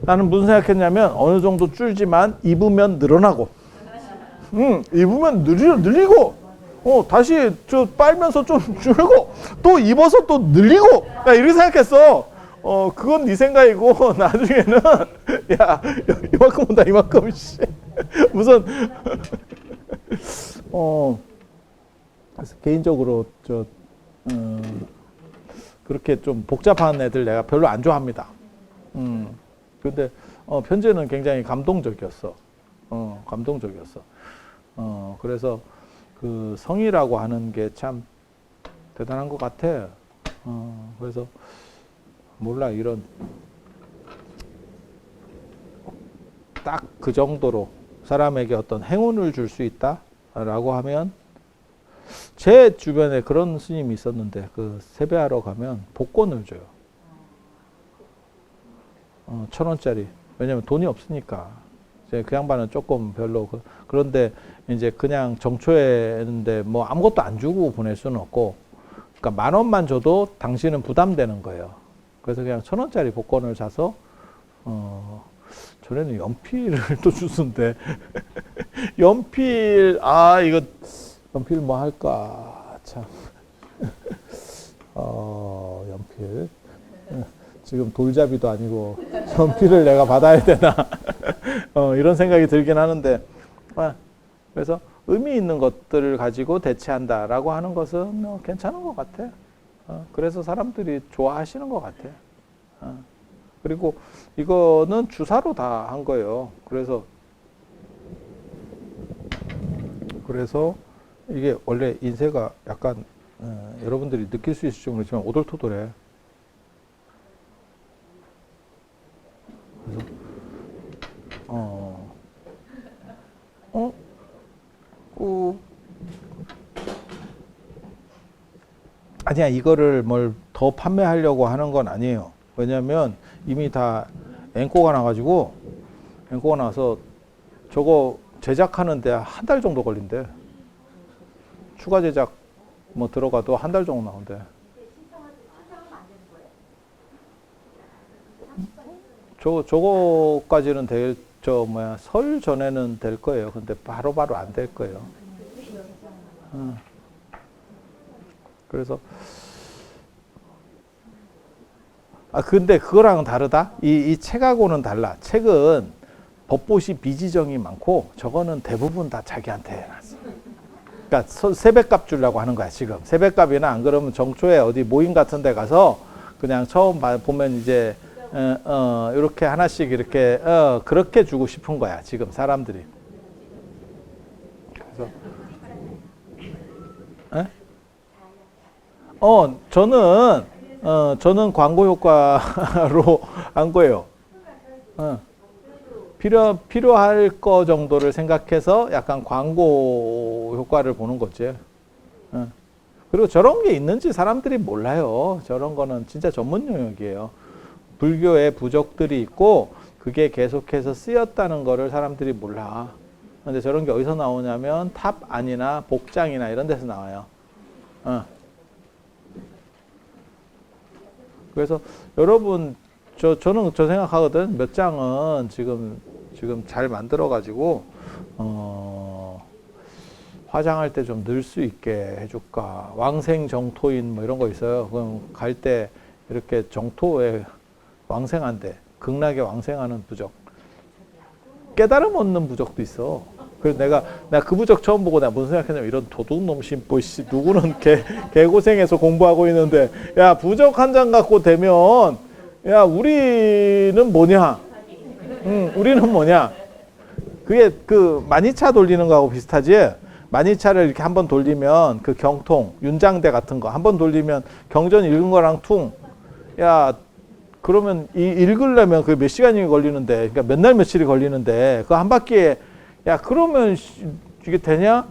나는 무슨 생각했냐면 어느 정도 줄지만 입으면 늘어나고, 입으면 늘리고, 다시 저 빨면서 좀 줄고, 또 입어서 또 늘리고, 나 이렇게 생각했어. 그건 네 생각이고 나중에는 야 이만큼 온다 이만큼 씨 무슨 그래서 개인적으로 그렇게 좀 복잡한 애들 내가 별로 안 좋아합니다. 근데 편지는 굉장히 감동적이었어. 감동적이었어. 그래서 그 성이라고 하는 게 참 대단한 것 같아. 그래서 몰라 이런 딱 그 정도로 사람에게 어떤 행운을 줄 수 있다라고 하면, 제 주변에 그런 스님이 있었는데 그 세배하러 가면 복권을 줘요. 1,000원짜리. 왜냐면 돈이 없으니까. 이제 그 양반은 조금 별로 그런데 이제 그냥 정초에 했는데 뭐 아무것도 안 주고 보낼 수는 없고, 그러니까 10,000원만 줘도 당신은 부담되는 거예요. 그래서 그냥 1,000원짜리 복권을 사서 전에는 연필을 또 주는데 연필 이거 연필 뭐 할까 참 연필 지금 돌잡이도 아니고 연필을 내가 받아야 되나 이런 생각이 들긴 하는데, 그래서 의미 있는 것들을 가지고 대체한다라고 하는 것은 괜찮은 것 같아. 그래서 사람들이 좋아하시는 것 같아. 그리고 이거는 주사로 다 한 거예요. 그래서 이게 원래 인쇄가 약간 여러분들이 느낄 수 있을지 모르지만 오돌토돌해. 그래서 아니야, 이거를 뭘 더 판매하려고 하는 건 아니에요. 왜냐면 이미 다 앵꼬가 나가지고, 앵꼬가 나서 저거 제작하는데 한 달 정도 걸린대. 추가 제작 뭐 들어가도 한 달 정도 나온대. 저거까지는 설 전에는 될 거예요. 근데 바로바로 안 될 거예요. 그래서 근데 그거랑은 다르다. 이 책하고는 달라. 책은 법보시 비지정이 많고 저거는 대부분 다 자기한테 해놨어. 그러니까 세뱃값 주려고 하는 거야 지금. 세뱃값이나 안 그러면 정초에 어디 모임 같은 데 가서 그냥 처음 보면 이제 이렇게 하나씩 이렇게 그렇게 주고 싶은 거야 지금 사람들이. 그래서 저는 광고 효과로 한 거예요. 필요할 거 정도를 생각해서 약간 광고 효과를 보는 거지. 그리고 저런 게 있는지 사람들이 몰라요. 저런 거는 진짜 전문 영역이에요. 불교에 부적들이 있고 그게 계속해서 쓰였다는 거를 사람들이 몰라. 근데 저런 게 어디서 나오냐면 탑 안이나 복장이나 이런 데서 나와요. 그래서 여러분 저는 생각하거든. 몇 장은 지금 잘 만들어 가지고 화장할 때 좀 늘 수 있게 해줄까. 왕생 정토인 뭐 이런 거 있어요. 그럼 갈 때 이렇게 정토에 왕생한데 극락에 왕생하는 부적, 깨달음 얻는 부적도 있어. 그래서 내가 그 부적 처음 보고 내가 무슨 생각했냐면, 이런 도둑놈 신보 씨 누구는 개고생해서 공부하고 있는데 야 부적 한 장 갖고 되면 야 우리는 뭐냐? 우리는 뭐냐? 그게 그 만이차 돌리는 거하고 비슷하지. 만이차를 이렇게 한번 돌리면 그 경통, 윤장대 같은 거 한번 돌리면 경전 읽은 거랑 퉁. 야 그러면 읽으려면 그게 몇 시간이 걸리는데, 그러니까 몇 날 며칠이 걸리는데 그 한 바퀴에 야 그러면 이게 되냐?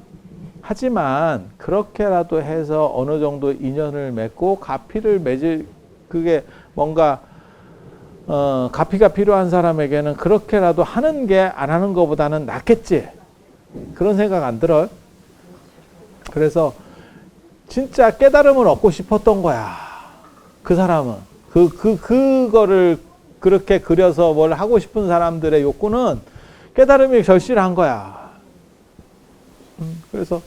하지만 그렇게라도 해서 어느 정도 인연을 맺고 가피를 맺을, 그게 뭔가 가피가 필요한 사람에게는 그렇게라도 하는 게 안 하는 것보다는 낫겠지. 그런 생각 안 들어요? 그래서 진짜 깨달음을 얻고 싶었던 거야. 그 사람은. 그거를 그렇게 그려서 뭘 하고 싶은 사람들의 욕구는 깨달음이 절실한 거야. 그래서,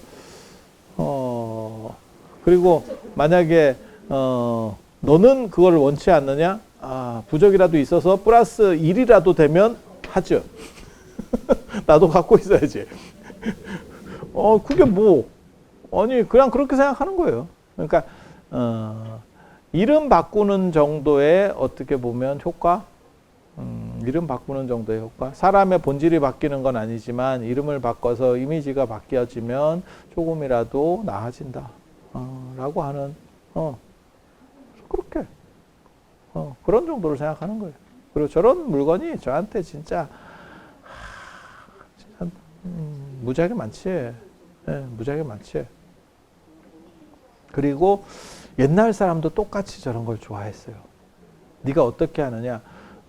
그리고 만약에, 너는 그걸 원치 않느냐? 부적이라도 있어서 플러스 1이라도 되면 하죠. 나도 갖고 있어야지. 그게 뭐, 아니, 그냥 그렇게 생각하는 거예요. 그러니까, 이름 바꾸는 정도의 어떻게 보면 효과? 이름 바꾸는 정도의 효과? 사람의 본질이 바뀌는 건 아니지만, 이름을 바꿔서 이미지가 바뀌어지면 조금이라도 나아진다. 라고 하는, 그렇게. 그런 정도로 생각하는 거예요. 그리고 저런 물건이 저한테 진짜, 무지하게 많지. 네, 무지하게 많지. 그리고 옛날 사람도 똑같이 저런 걸 좋아했어요. 네가 어떻게 하느냐.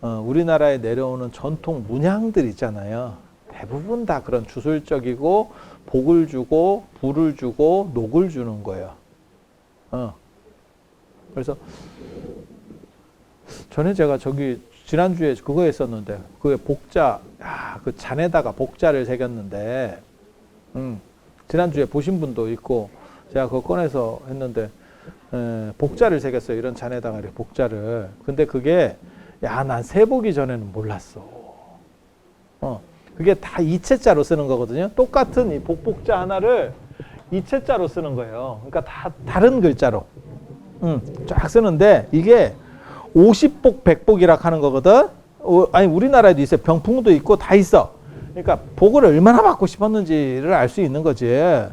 우리나라에 내려오는 전통 문양들 있잖아요. 대부분 다 그런 주술적이고 복을 주고 불을 주고 녹을 주는 거예요. 그래서 전에 제가 저기 지난주에 그거 했었는데 그게 복자, 그 잔에다가 복자를 새겼는데 지난주에 보신 분도 있고 제가 그거 꺼내서 했는데 복자를 새겼어요. 이런 잔에다가 이렇게 복자를. 근데 그게 난 세보기 전에는 몰랐어. 그게 다 이체자로 쓰는 거거든요. 똑같은 이 복복자 하나를 이체자로 쓰는 거예요. 그러니까 다 다른 글자로 쫙 쓰는데 이게 50복 100복이라 하는 거거든. 아니 우리나라에도 있어요. 병풍도 있고 다 있어. 그러니까 복을 얼마나 받고 싶었는지를 알 수 있는 거지. 예.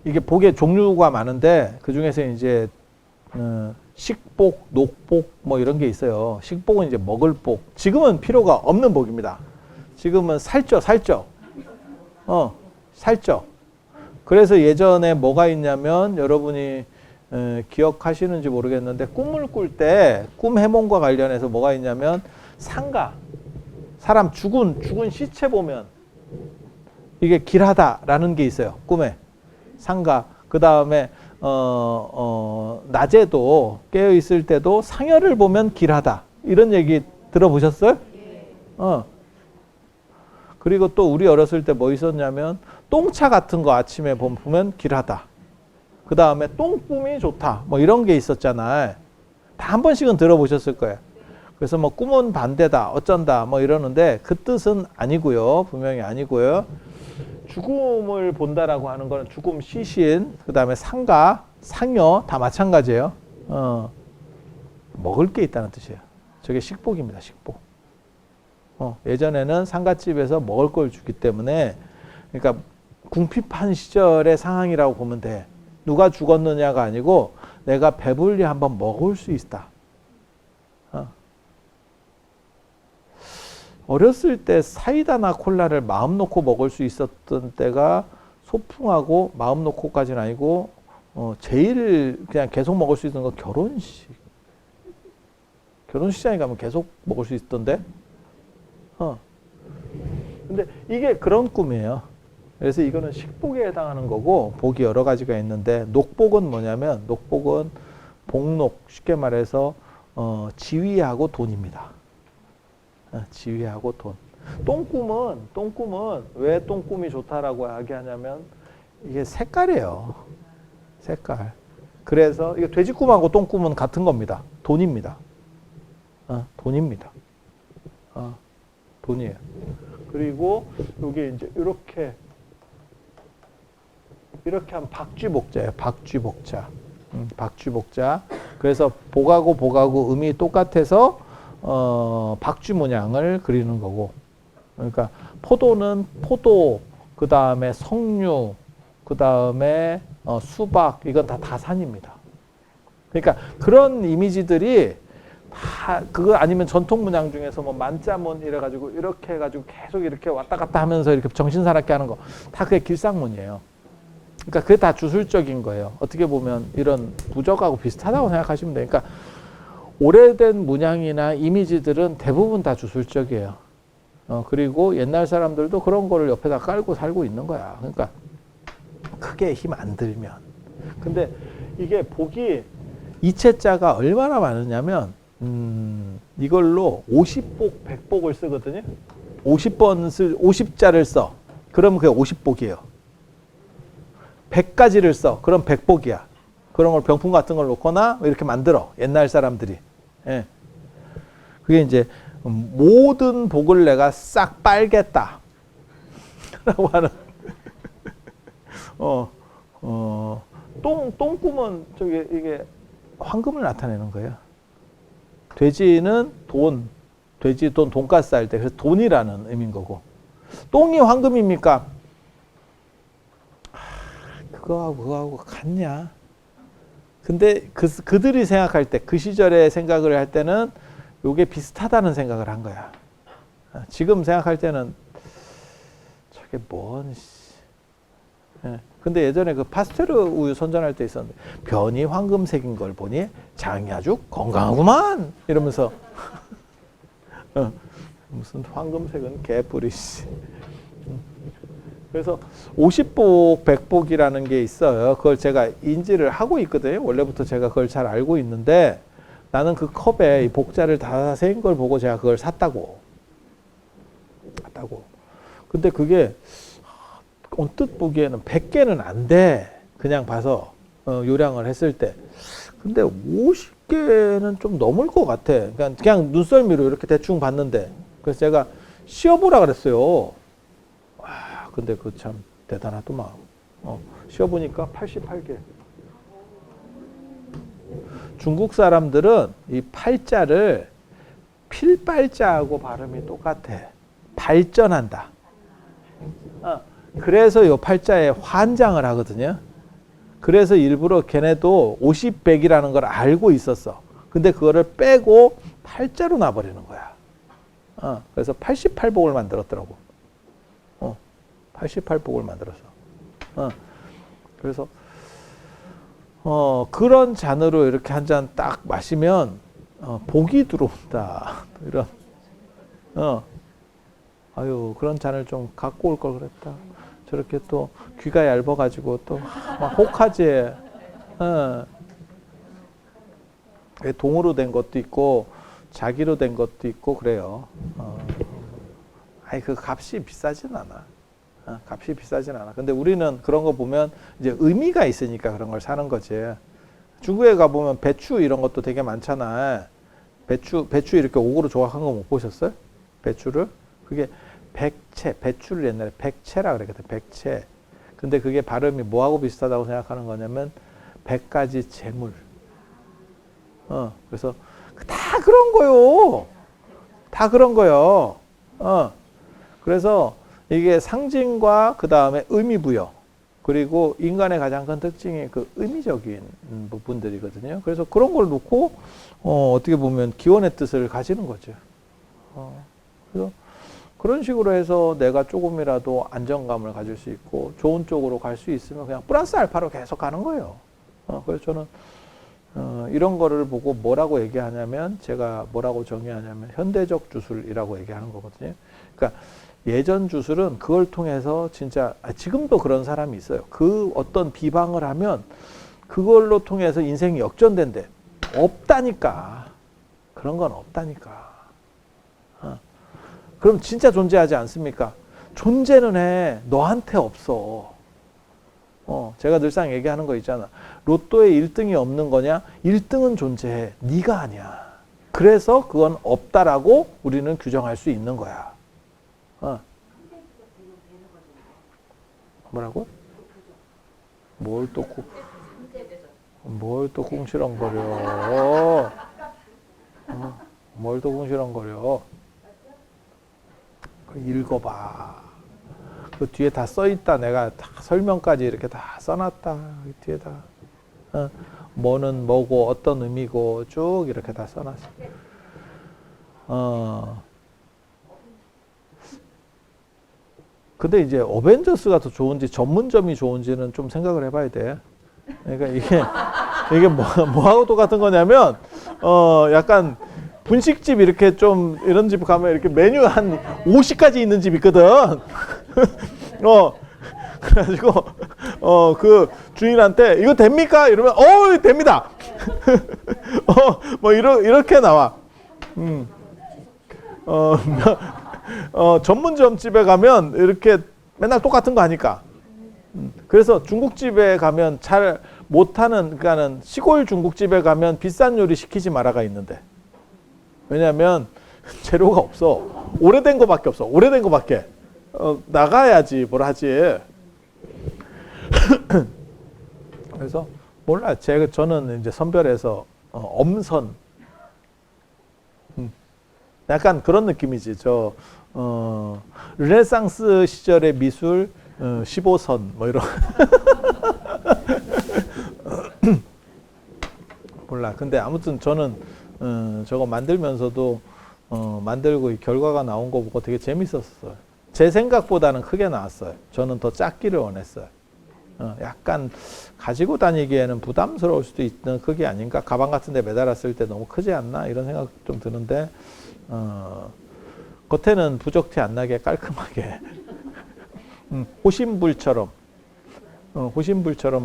이게 복의 종류가 많은데 그 중에서 이제 식복, 녹복 뭐 이런 게 있어요. 식복은 이제 먹을 복. 지금은 필요가 없는 복입니다. 지금은 살쪄. 살쪄. 그래서 예전에 뭐가 있냐면 여러분이 기억하시는지 모르겠는데 꿈을 꿀 때 꿈 해몽과 관련해서 뭐가 있냐면 상가, 사람 죽은 시체 보면 이게 길하다라는 게 있어요. 꿈에. 상가. 그 다음에 낮에도 깨어 있을 때도 상여를 보면 길하다. 이런 얘기 들어보셨어요? 그리고 또 우리 어렸을 때 뭐 있었냐면 똥차 같은 거 아침에 보면 길하다. 그 다음에 똥꿈이 좋다. 뭐 이런 게 있었잖아요. 다 한 번씩은 들어보셨을 거예요. 그래서 뭐 꿈은 반대다, 어쩐다, 뭐 이러는데 그 뜻은 아니고요. 분명히 아니고요. 죽음을 본다라고 하는 거는 죽음 시신, 그 다음에 상가, 상여 다 마찬가지예요. 먹을 게 있다는 뜻이에요. 저게 식복입니다. 식복. 예전에는 상가집에서 먹을 걸 주기 때문에 그러니까 궁핍한 시절의 상황이라고 보면 돼. 누가 죽었느냐가 아니고 내가 배불리 한번 먹을 수 있다. 어렸을 때 사이다나 콜라를 마음 놓고 먹을 수 있었던 때가 소풍하고 마음 놓고까지는 아니고 제일 그냥 계속 먹을 수 있는 건 결혼식. 결혼식장에 가면 계속 먹을 수 있던데. 근데 이게 그런 꿈이에요. 그래서 이거는 식복에 해당하는 거고 복이 여러 가지가 있는데 녹복은 뭐냐면 녹복은 복록 쉽게 말해서 지위하고 돈입니다. 지위하고 돈. 똥꿈은 왜 똥꿈이 좋다라고 하냐면 이게 색깔이에요. 색깔. 그래서 이게 돼지꿈하고 똥꿈은 같은 겁니다. 돈입니다. 돈입니다. 돈이에요. 그리고 이게 이제 이렇게 하면 박쥐복자예요. 박쥐복자. 박쥐복자. 그래서 복하고 음이 똑같아서 박쥐 모양을 그리는 거고. 그러니까 포도는 포도, 그 다음에 석류, 그 다음에 수박, 이건 다 다산입니다. 그러니까 그런 이미지들이 다 그거 아니면 전통 문양 중에서 뭐 만자문 이래가지고 이렇게 해가지고 계속 이렇게 왔다 갔다 하면서 이렇게 정신사납게 하는 거 다 그게 길상문이에요. 그러니까 그게 다 주술적인 거예요. 어떻게 보면 이런 부적하고 비슷하다고 생각하시면 돼요. 그러니까 오래된 문양이나 이미지들은 대부분 다 주술적이에요. 그리고 옛날 사람들도 그런 거를 옆에다 깔고 살고 있는 거야. 그러니까 크게 힘 안 들면. 근데 이게 복이 이체자가 얼마나 많으냐면 이걸로 50복, 100복을 쓰거든요. 50자를 써. 그러면 그게 50복이에요. 100가지를 써. 그럼 100복이야. 그런 걸 병풍 같은 걸 놓거나 이렇게 만들어. 옛날 사람들이. 예. 그게 이제 모든 복을 내가 싹 빨겠다. 라고 하는. 똥꿈은 저기 이게 황금을 나타내는 거예요. 돼지는 돈, 돼지 돈, 돈가스 할 때 그래서 돈이라는 의미인 거고. 똥이 황금입니까? 그거하고 같냐? 근데 그들이 생각할 때, 그 시절에 생각을 할 때는 요게 비슷하다는 생각을 한 거야. 지금 생각할 때는 저게 뭔 예. 근데 예전에 그 파스테르 우유 선전할 때 있었는데 변이 황금색인 걸 보니 장이 아주 건강하구만 이러면서 무슨 황금색은 개뿌리씨. 그래서 50복, 100복이라는 게 있어요. 그걸 제가 인지를 하고 있거든요. 원래부터 제가 그걸 잘 알고 있는데 나는 그 컵에 이 복자를 다 세인 걸 보고 제가 그걸 샀다고. 근데 그게 언뜻 보기에는 100개는 안 돼. 그냥 봐서 요량을 했을 때. 근데 50개는 좀 넘을 것 같아. 그냥 눈썰미로 이렇게 대충 봤는데. 그래서 제가 씌워보라 그랬어요. 와, 근데 그 참 대단하더만. 씌워보니까 88개. 중국 사람들은 이 팔자를 필발자하고 발음이 똑같아. 발전한다. 그래서 이 팔자에 환장을 하거든요. 그래서 일부러 걔네도 50, 100이라는 걸 알고 있었어. 근데 그거를 빼고 팔자로 놔버리는 거야. 그래서 88복을 만들었더라고. 88복을 만들어서. 그래서 그런 잔으로 이렇게 한 잔 딱 마시면 복이 들어온다. 이런. 아유, 그런 잔을 좀 갖고 올 걸 그랬다. 저렇게 또 귀가 얇아가지고 또 막 혹하지. 동으로 된 것도 있고 자기로 된 것도 있고 그래요. 아니 그 값이 비싸진 않아. 값이 비싸진 않아. 근데 우리는 그런 거 보면 이제 의미가 있으니까 그런 걸 사는 거지. 중국에 가 보면 배추 이런 것도 되게 많잖아. 배추 이렇게 옥으로 조각한 거 못 보셨어요? 배추를? 그게 백채, 배추를 옛날에 백채라 그랬거든. 백채. 근데 그게 발음이 뭐하고 비슷하다고 생각하는 거냐면 100가지 재물. 그래서 다 그런 거요. 다 그런 거요. 그래서 이게 상징과 그 다음에 의미 부여. 그리고 인간의 가장 큰 특징이 그 의미적인 부분들이거든요. 그래서 그런 걸 놓고 어떻게 보면 기원의 뜻을 가지는 거죠. 그래서 그런 식으로 해서 내가 조금이라도 안정감을 가질 수 있고 좋은 쪽으로 갈 수 있으면 그냥 플러스 알파로 계속 가는 거예요. 그래서 저는 이런 거를 보고 뭐라고 얘기하냐면 제가 뭐라고 정의하냐면 현대적 주술이라고 얘기하는 거거든요. 그러니까 예전 주술은 그걸 통해서 진짜 지금도 그런 사람이 있어요. 그 어떤 비방을 하면 그걸로 통해서 인생이 역전된대. 없다니까. 그런 건 없다니까. 그럼 진짜 존재하지 않습니까? 존재는 해. 너한테 없어. 제가 늘상 얘기하는 거 있잖아. 로또에 1등이 없는 거냐? 1등은 존재해. 네가 아니야. 그래서 그건 없다라고 우리는 규정할 수 있는 거야. 뭐라고? 뭘 또 궁시렁거려. 뭘 또 궁시렁거려. 읽어봐. 그 뒤에 다 써있다. 내가 다 설명까지 이렇게 다 써놨다. 그 뒤에다. 뭐는 뭐고 어떤 의미고 쭉 이렇게 다 써놨어. 근데 이제 어벤져스가 더 좋은지 전문점이 좋은지는 좀 생각을 해봐야 돼. 그러니까 이게 뭐하고 똑같은 거냐면 약간 분식집 이렇게 좀 이런 집 가면 이렇게 메뉴 한 50가지 있는 집 있거든. 그래가지고 그 주인한테 이거 됩니까? 이러면 됩니다. 뭐 이렇게 나와. 전문점 집에 가면 이렇게 맨날 똑같은 거 하니까. 그래서 중국집에 가면 잘 못하는, 그러니까는 시골 중국집에 가면 비싼 요리 시키지 마라가 있는데. 왜냐면 재료가 없어. 오래된 거밖에 없어. 오래된 거밖에. 나가야지 뭘 하지. 그래서 몰라. 저는 이제 선별해서 엄선. 약간 그런 느낌이지. 르네상스 시절의 미술 15선 뭐 이런. 몰라. 근데 아무튼 저는 저거 만들면서도 만들고 이 결과가 나온 거 보고 되게 재밌었어요. 제 생각보다는 크게 나왔어요. 저는 더 작기를 원했어요. 약간 가지고 다니기에는 부담스러울 수도 있는 크기 아닌가? 가방 같은 데 매달았을 때 너무 크지 않나? 이런 생각 좀 드는데 겉에는 부적티 안 나게 깔끔하게 호신불처럼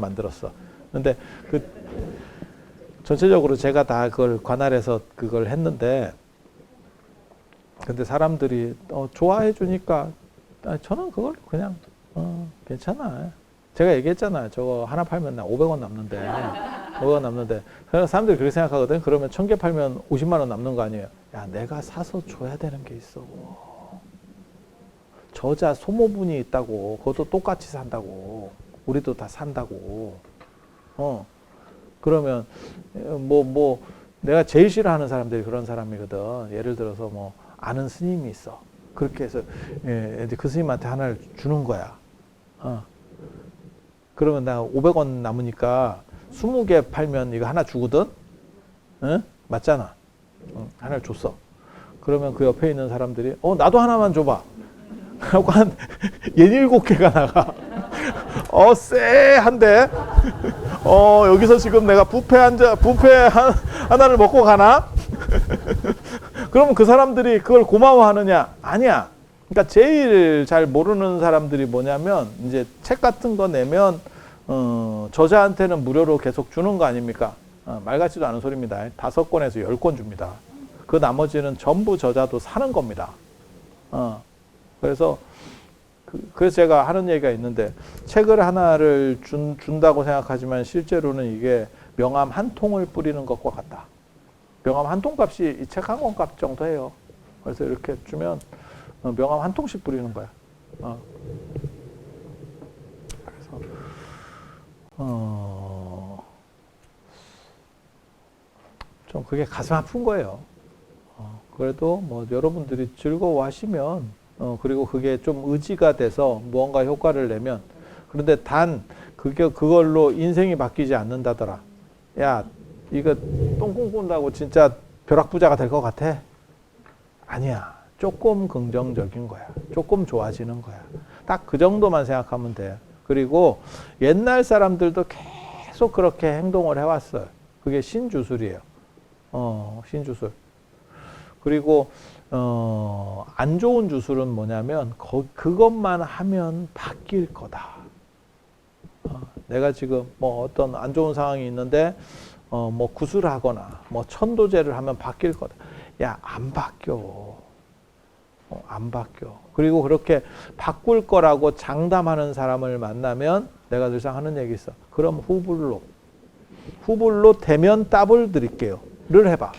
만들었어. 근데 전체적으로 제가 다 그걸 관할해서 그걸 했는데, 근데 사람들이 좋아해 주니까 저는 그걸 그냥 괜찮아. 제가 얘기했잖아요. 저거 하나 팔면 나 500원 남는데. 500원 남는데. 사람들이 그렇게 생각하거든. 그러면 1000개 팔면 50만 원 남는 거 아니에요. 야, 내가 사서 줘야 되는 게 있어. 저자 소모분이 있다고. 그것도 똑같이 산다고. 우리도 다 산다고. 그러면 내가 제일 싫어하는 사람들이 그런 사람이거든. 예를 들어서 뭐 아는 스님이 있어. 그렇게 해서 이제 그 스님한테 하나를 주는 거야. 그러면 나 500원 남으니까 20개 팔면 이거 하나 주거든? 응? 맞잖아. 하나를 줬어. 그러면 그 옆에 있는 사람들이 나도 하나만 줘봐. 하고 한 17개가 나가. 쎄한데? 여기서 지금 내가 뷔페 하나를 먹고 가나? 그러면 그 사람들이 그걸 고마워하느냐? 아니야. 그러니까 제일 잘 모르는 사람들이 뭐냐면, 이제 책 같은 거 내면 저자한테는 무료로 계속 주는 거 아닙니까? 말 같지도 않은 소리입니다. 5권에서 10권 줍니다. 그 나머지는 전부 저자도 사는 겁니다. 그래서 제가 하는 얘기가 있는데, 책을 하나를 준다고 생각하지만 실제로는 이게 명함 한 통을 뿌리는 것과 같다. 명함 한 통 값이 이 책 한 권 값 정도 해요. 그래서 이렇게 주면 명함 한 통씩 뿌리는 거야. 그래서 좀 그게 가슴 아픈 거예요. 그래도 뭐 여러분들이 즐거워하시면, 그리고 그게 좀 의지가 돼서 무언가 효과를 내면, 그런데 단 그걸로 인생이 바뀌지 않는다더라. 야, 이거 똥꿈 꾼다고 진짜 벼락부자가 될 것 같아? 아니야. 조금 긍정적인 거야. 조금 좋아지는 거야. 딱 그 정도만 생각하면 돼. 그리고 옛날 사람들도 계속 그렇게 행동을 해왔어요. 그게 신주술이에요. 신주술. 그리고 안 좋은 주술은 뭐냐면 그것만 하면 바뀔 거다. 내가 지금 뭐 어떤 안 좋은 상황이 있는데 뭐 구술하거나 뭐 천도제를 하면 바뀔 거다. 야, 안 바뀌어. 안 바뀌어. 그리고 그렇게 바꿀 거라고 장담하는 사람을 만나면 내가 늘상 하는 얘기 있어. 그럼 후불로 대면 따블 드릴게요. 를 해봐.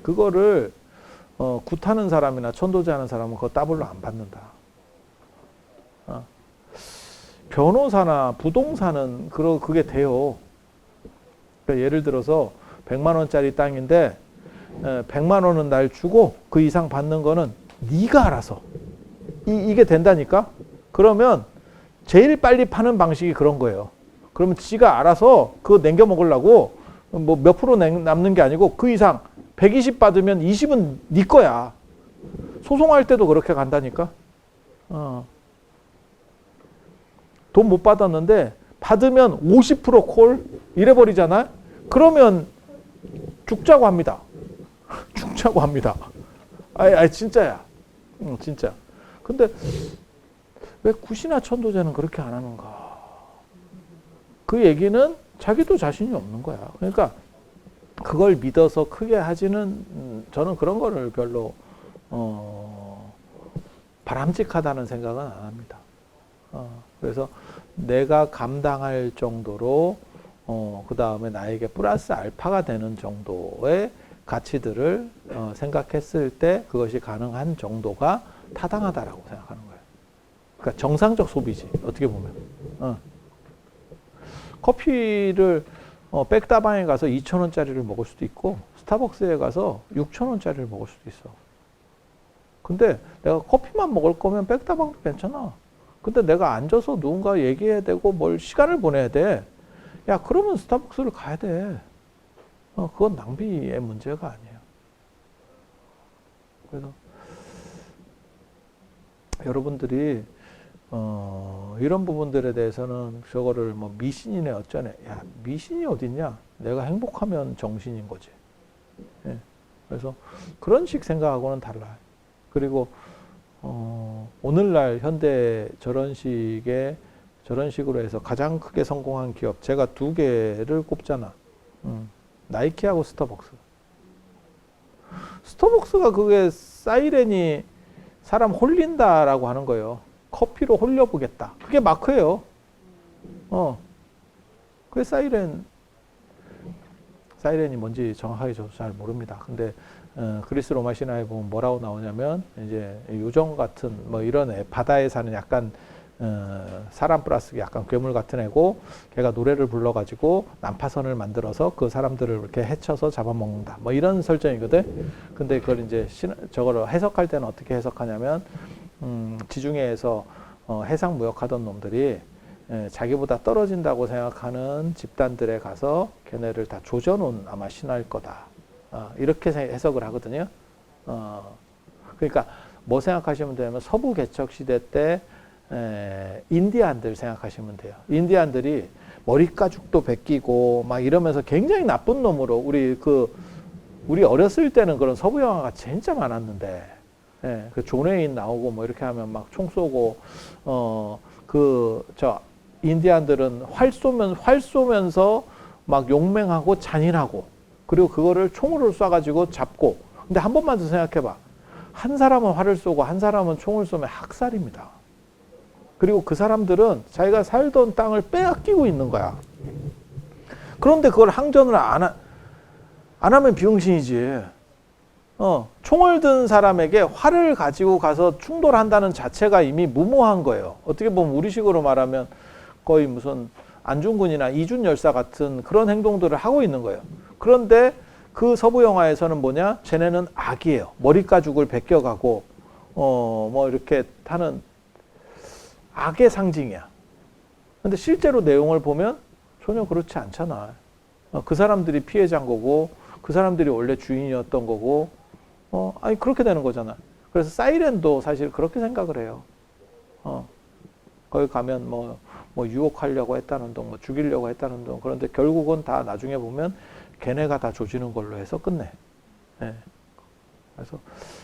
그거를 굿하는 사람이나 천도제 하는 사람은 그거 따블로 안 받는다. 변호사나 부동산은 그게 돼요. 그러니까 예를 들어서 100만 원짜리 땅인데 100만 원은 날 주고 그 이상 받는 거는 네가 알아서. 이게 된다니까? 그러면 제일 빨리 파는 방식이 그런 거예요. 그러면 지가 알아서 그거 남겨 먹으려고 뭐 몇 프로 남는 게 아니고 그 이상 120 받으면 20은 네 거야. 소송할 때도 그렇게 간다니까. 돈 못 받았는데 받으면 50%콜 이래버리잖아. 그러면 죽자고 합니다. 죽자고 합니다. 아이 진짜야. 진짜. 근데 왜 굿이나 천도제는 그렇게 안 하는가? 그 얘기는 자기도 자신이 없는 거야. 그러니까 그걸 믿어서 크게 하지는 저는 그런 거를 별로 바람직하다는 생각은 안 합니다. 그래서 내가 감당할 정도로 그 다음에 나에게 플러스 알파가 되는 정도의 가치들을 생각했을 때 그것이 가능한 정도가 타당하다라고 생각하는 거예요. 그러니까 정상적 소비지 어떻게 보면. 커피를 백다방에 가서 2,000원짜리를 먹을 수도 있고 스타벅스에 가서 6,000원짜리를 먹을 수도 있어. 근데 내가 커피만 먹을 거면 백다방도 괜찮아. 근데 내가 앉아서 누군가 얘기해야 되고 뭘 시간을 보내야 돼. 야, 그러면 스타벅스를 가야 돼. 그건 낭비의 문제가 아니에요. 그래서 여러분들이 이런 부분들에 대해서는 저거를 뭐 미신이네 어쩌네. 야, 미신이 어딨냐? 내가 행복하면 정신인 거지. 예. 그래서 그런 식 생각하고는 달라요. 그리고 오늘날 현대 저런 식으로 해서 가장 크게 성공한 기업 제가 두 개를 꼽잖아. 나이키하고 스타벅스. 스타벅스가 그게 사이렌이 사람 홀린다라고 하는 거예요. 커피로 홀려보겠다. 그게 마크예요. 그게 사이렌이 뭔지 정확하게 저도 잘 모릅니다. 근데 그리스 로마 신화에 보면 뭐라고 나오냐면 이제 요정 같은 뭐 이런 애, 바다에 사는 약간 사람 플러스 약간 괴물 같은 애고 걔가 노래를 불러가지고 난파선을 만들어서 그 사람들을 이렇게 해쳐서 잡아먹는다. 뭐 이런 설정이거든. 근데 그걸 이제 저거를 해석할 때는 어떻게 해석하냐면 지중해에서 해상 무역하던 놈들이 자기보다 떨어진다고 생각하는 집단들에 가서 걔네를 다 조져놓은 아마 신화일 거다. 이렇게 해석을 하거든요. 그러니까 뭐 생각하시면 되냐면 서부 개척 시대 때 인디안들 생각하시면 돼요. 인디안들이 머리가죽도 벗기고 막 이러면서 굉장히 나쁜 놈으로 우리 어렸을 때는 그런 서부 영화가 진짜 많았는데 그 존 웨인 나오고 뭐 이렇게 하면 막 총 쏘고 인디안들은 활 쏘면서 막 용맹하고 잔인하고 그리고 그거를 총으로 쏴가지고 잡고. 근데 한 번만 더 생각해봐. 한 사람은 활을 쏘고 한 사람은 총을 쏘면 학살입니다. 그리고 그 사람들은 자기가 살던 땅을 빼앗기고 있는 거야. 그런데 그걸 항전을 안 하면 비용신이지. 총을 든 사람에게 활을 가지고 가서 충돌한다는 자체가 이미 무모한 거예요. 어떻게 보면 우리식으로 말하면 거의 무슨 안중근이나 이준열사 같은 그런 행동들을 하고 있는 거예요. 그런데 그 서부 영화에서는 뭐냐? 쟤네는 악이에요. 머리가죽을 벗겨가고 뭐 이렇게 하는 악의 상징이야. 근데 실제로 내용을 보면 전혀 그렇지 않잖아. 그 사람들이 피해자인 거고 그 사람들이 원래 주인이었던 거고 아니 그렇게 되는 거잖아. 그래서 사이렌도 사실 그렇게 생각을 해요. 거기 가면 뭐 유혹하려고 했다는 둥, 뭐 죽이려고 했다는 둥. 그런데 결국은 다 나중에 보면 걔네가 다 조지는 걸로 해서 끝내. 네. 그래서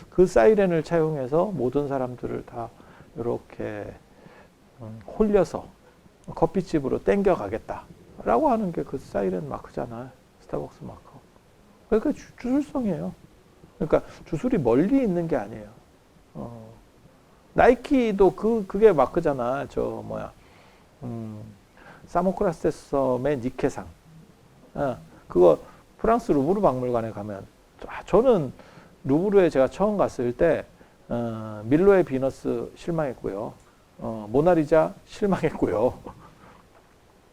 그 사이렌을 차용해서 모든 사람들을 다 이렇게 홀려서 커피집으로 땡겨가겠다라고 하는 게 그 사이렌 마크잖아. 스타벅스 마크. 그러니까 주술성이에요. 그러니까 주술이 멀리 있는 게 아니에요. 나이키도 그게 마크잖아. 사모크라테스 섬의 니케상. 그거 프랑스 루브르 박물관에 가면 저는 루브르에 제가 처음 갔을 때 밀로의 비너스 실망했고요. 모나리자 실망했고요.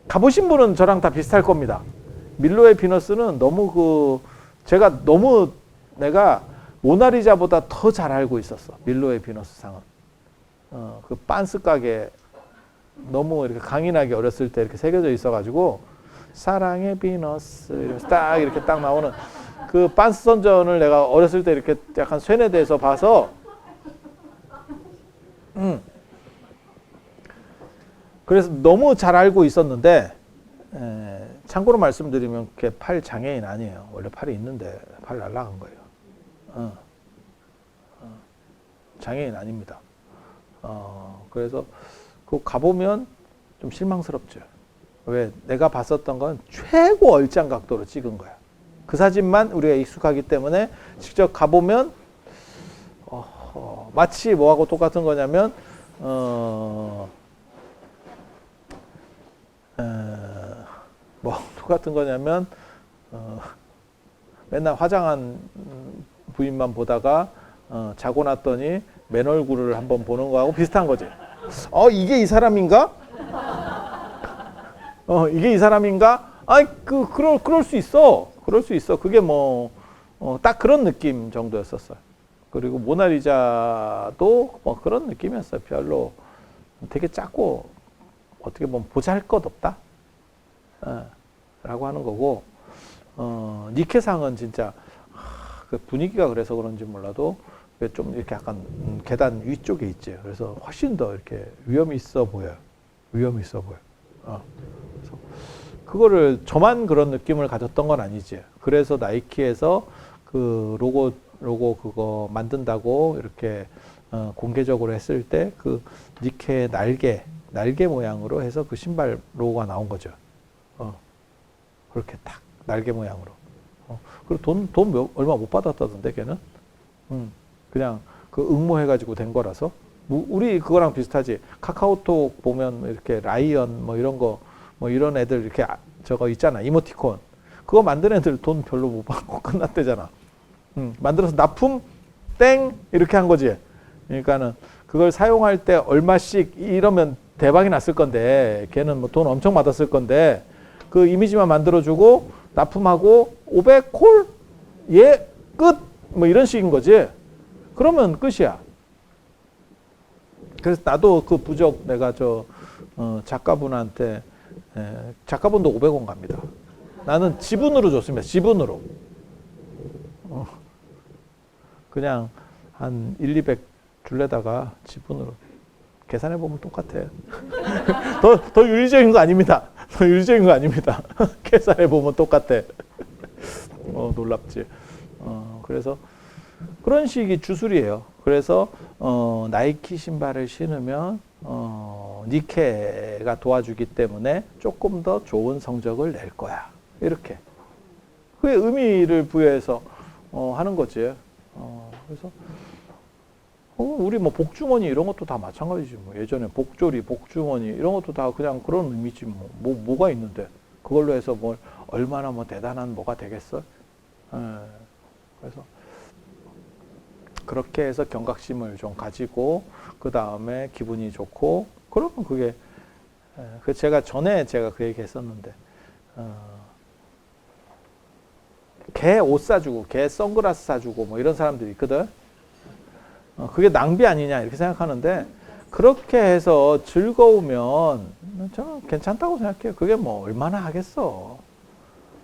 가보신 분은 저랑 다 비슷할 겁니다. 밀로의 비너스는 내가 모나리자보다 더 잘 알고 있었어. 밀로의 비너스 상은. 그 빤스 가게 너무 이렇게 강인하게 어렸을 때 이렇게 새겨져 있어가지고 사랑의 비너스 이렇게 딱 나오는 그 빤스 선전을 내가 어렸을 때 이렇게 약간 쇠뇌돼서 봐서 그래서 너무 잘 알고 있었는데 참고로 말씀드리면 걔 팔 장애인 아니에요. 원래 팔이 있는데 팔 날라간 거예요. 장애인 아닙니다. 그래서 그 가보면 좀 실망스럽죠. 왜? 내가 봤었던 건 최고 얼짱 각도로 찍은 거야. 그 사진만 우리가 익숙하기 때문에 직접 가보면 마치 뭐하고 똑같은 거냐면 뭐 똑같은 거냐면 맨날 화장한 부인만 보다가 자고 났더니 맨 얼굴을 한번 보는 거하고 비슷한 거지. 이게 이 사람인가? 이게 이 사람인가? 그럴 수 있어. 그럴 수 있어. 그게 딱 그런 느낌 정도였었어요. 그리고 모나리자도 뭐 그런 느낌이었어요. 별로 되게 작고 어떻게 보면 보잘것없다. 라고 하는 거고, 니케상은 진짜 그 분위기가 그래서 그런지 몰라도 좀 이렇게 약간 계단 위쪽에 있지. 그래서 훨씬 더 이렇게 위험이 있어 보여요. 위험이 있어 보여. 그래서 그거를 저만 그런 느낌을 가졌던 건 아니지. 그래서 나이키에서 그 로고 그거 만든다고 이렇게 공개적으로 했을 때 그 니케 날개 모양으로 해서 그 신발 로고가 나온 거죠. 그렇게 딱 날개 모양으로. 그리고 돈 얼마 못 받았다던데 걔는. 그냥 그 응모해가지고 된 거라서. 우리 그거랑 비슷하지. 카카오톡 보면 이렇게 라이언 뭐 이런 거 뭐 이런 애들 이렇게 저거 있잖아. 이모티콘. 그거 만든 애들 돈 별로 못 받고 끝났대잖아. 만들어서 납품 땡 이렇게 한 거지. 그러니까는 그걸 사용할 때 얼마씩 이러면 대박이 났을 건데 걔는 뭐 돈 엄청 받았을 건데 그 이미지만 만들어주고 납품하고 500콜 예 끝 뭐 이런 식인 거지. 그러면 끝이야. 그래서 나도 그 부적 내가 작가분한테 작가분도 500원 갑니다. 나는 지분으로 줬습니다. 지분으로. 그냥 한 1, 200 줄래다가 지분으로. 계산해보면 똑같아. 더 윤리적인 거 아닙니다. 더 윤리적인 거 아닙니다. 계산해보면 똑같아. 놀랍지. 그래서 그런 식이 주술이에요. 그래서 나이키 신발을 신으면 니케가 도와주기 때문에 조금 더 좋은 성적을 낼 거야. 이렇게. 그게 의미를 부여해서 하는 거지. 그래서 우리 뭐 복주머니 이런 것도 다 마찬가지지. 뭐 예전에 복조리, 복주머니 이런 것도 다 그냥 그런 의미지. 뭐가 있는데 그걸로 해서 뭘 얼마나 뭐 대단한 뭐가 되겠어? 그래서 그렇게 해서 경각심을 좀 가지고 그 다음에 기분이 좋고 그러면 그게 제가 전에 그 얘기 했었는데 개 옷 사주고 개 선글라스 사주고 뭐 이런 사람들이 있거든. 그게 낭비 아니냐 이렇게 생각하는데 그렇게 해서 즐거우면 저는 괜찮다고 생각해요. 그게 뭐 얼마나 하겠어.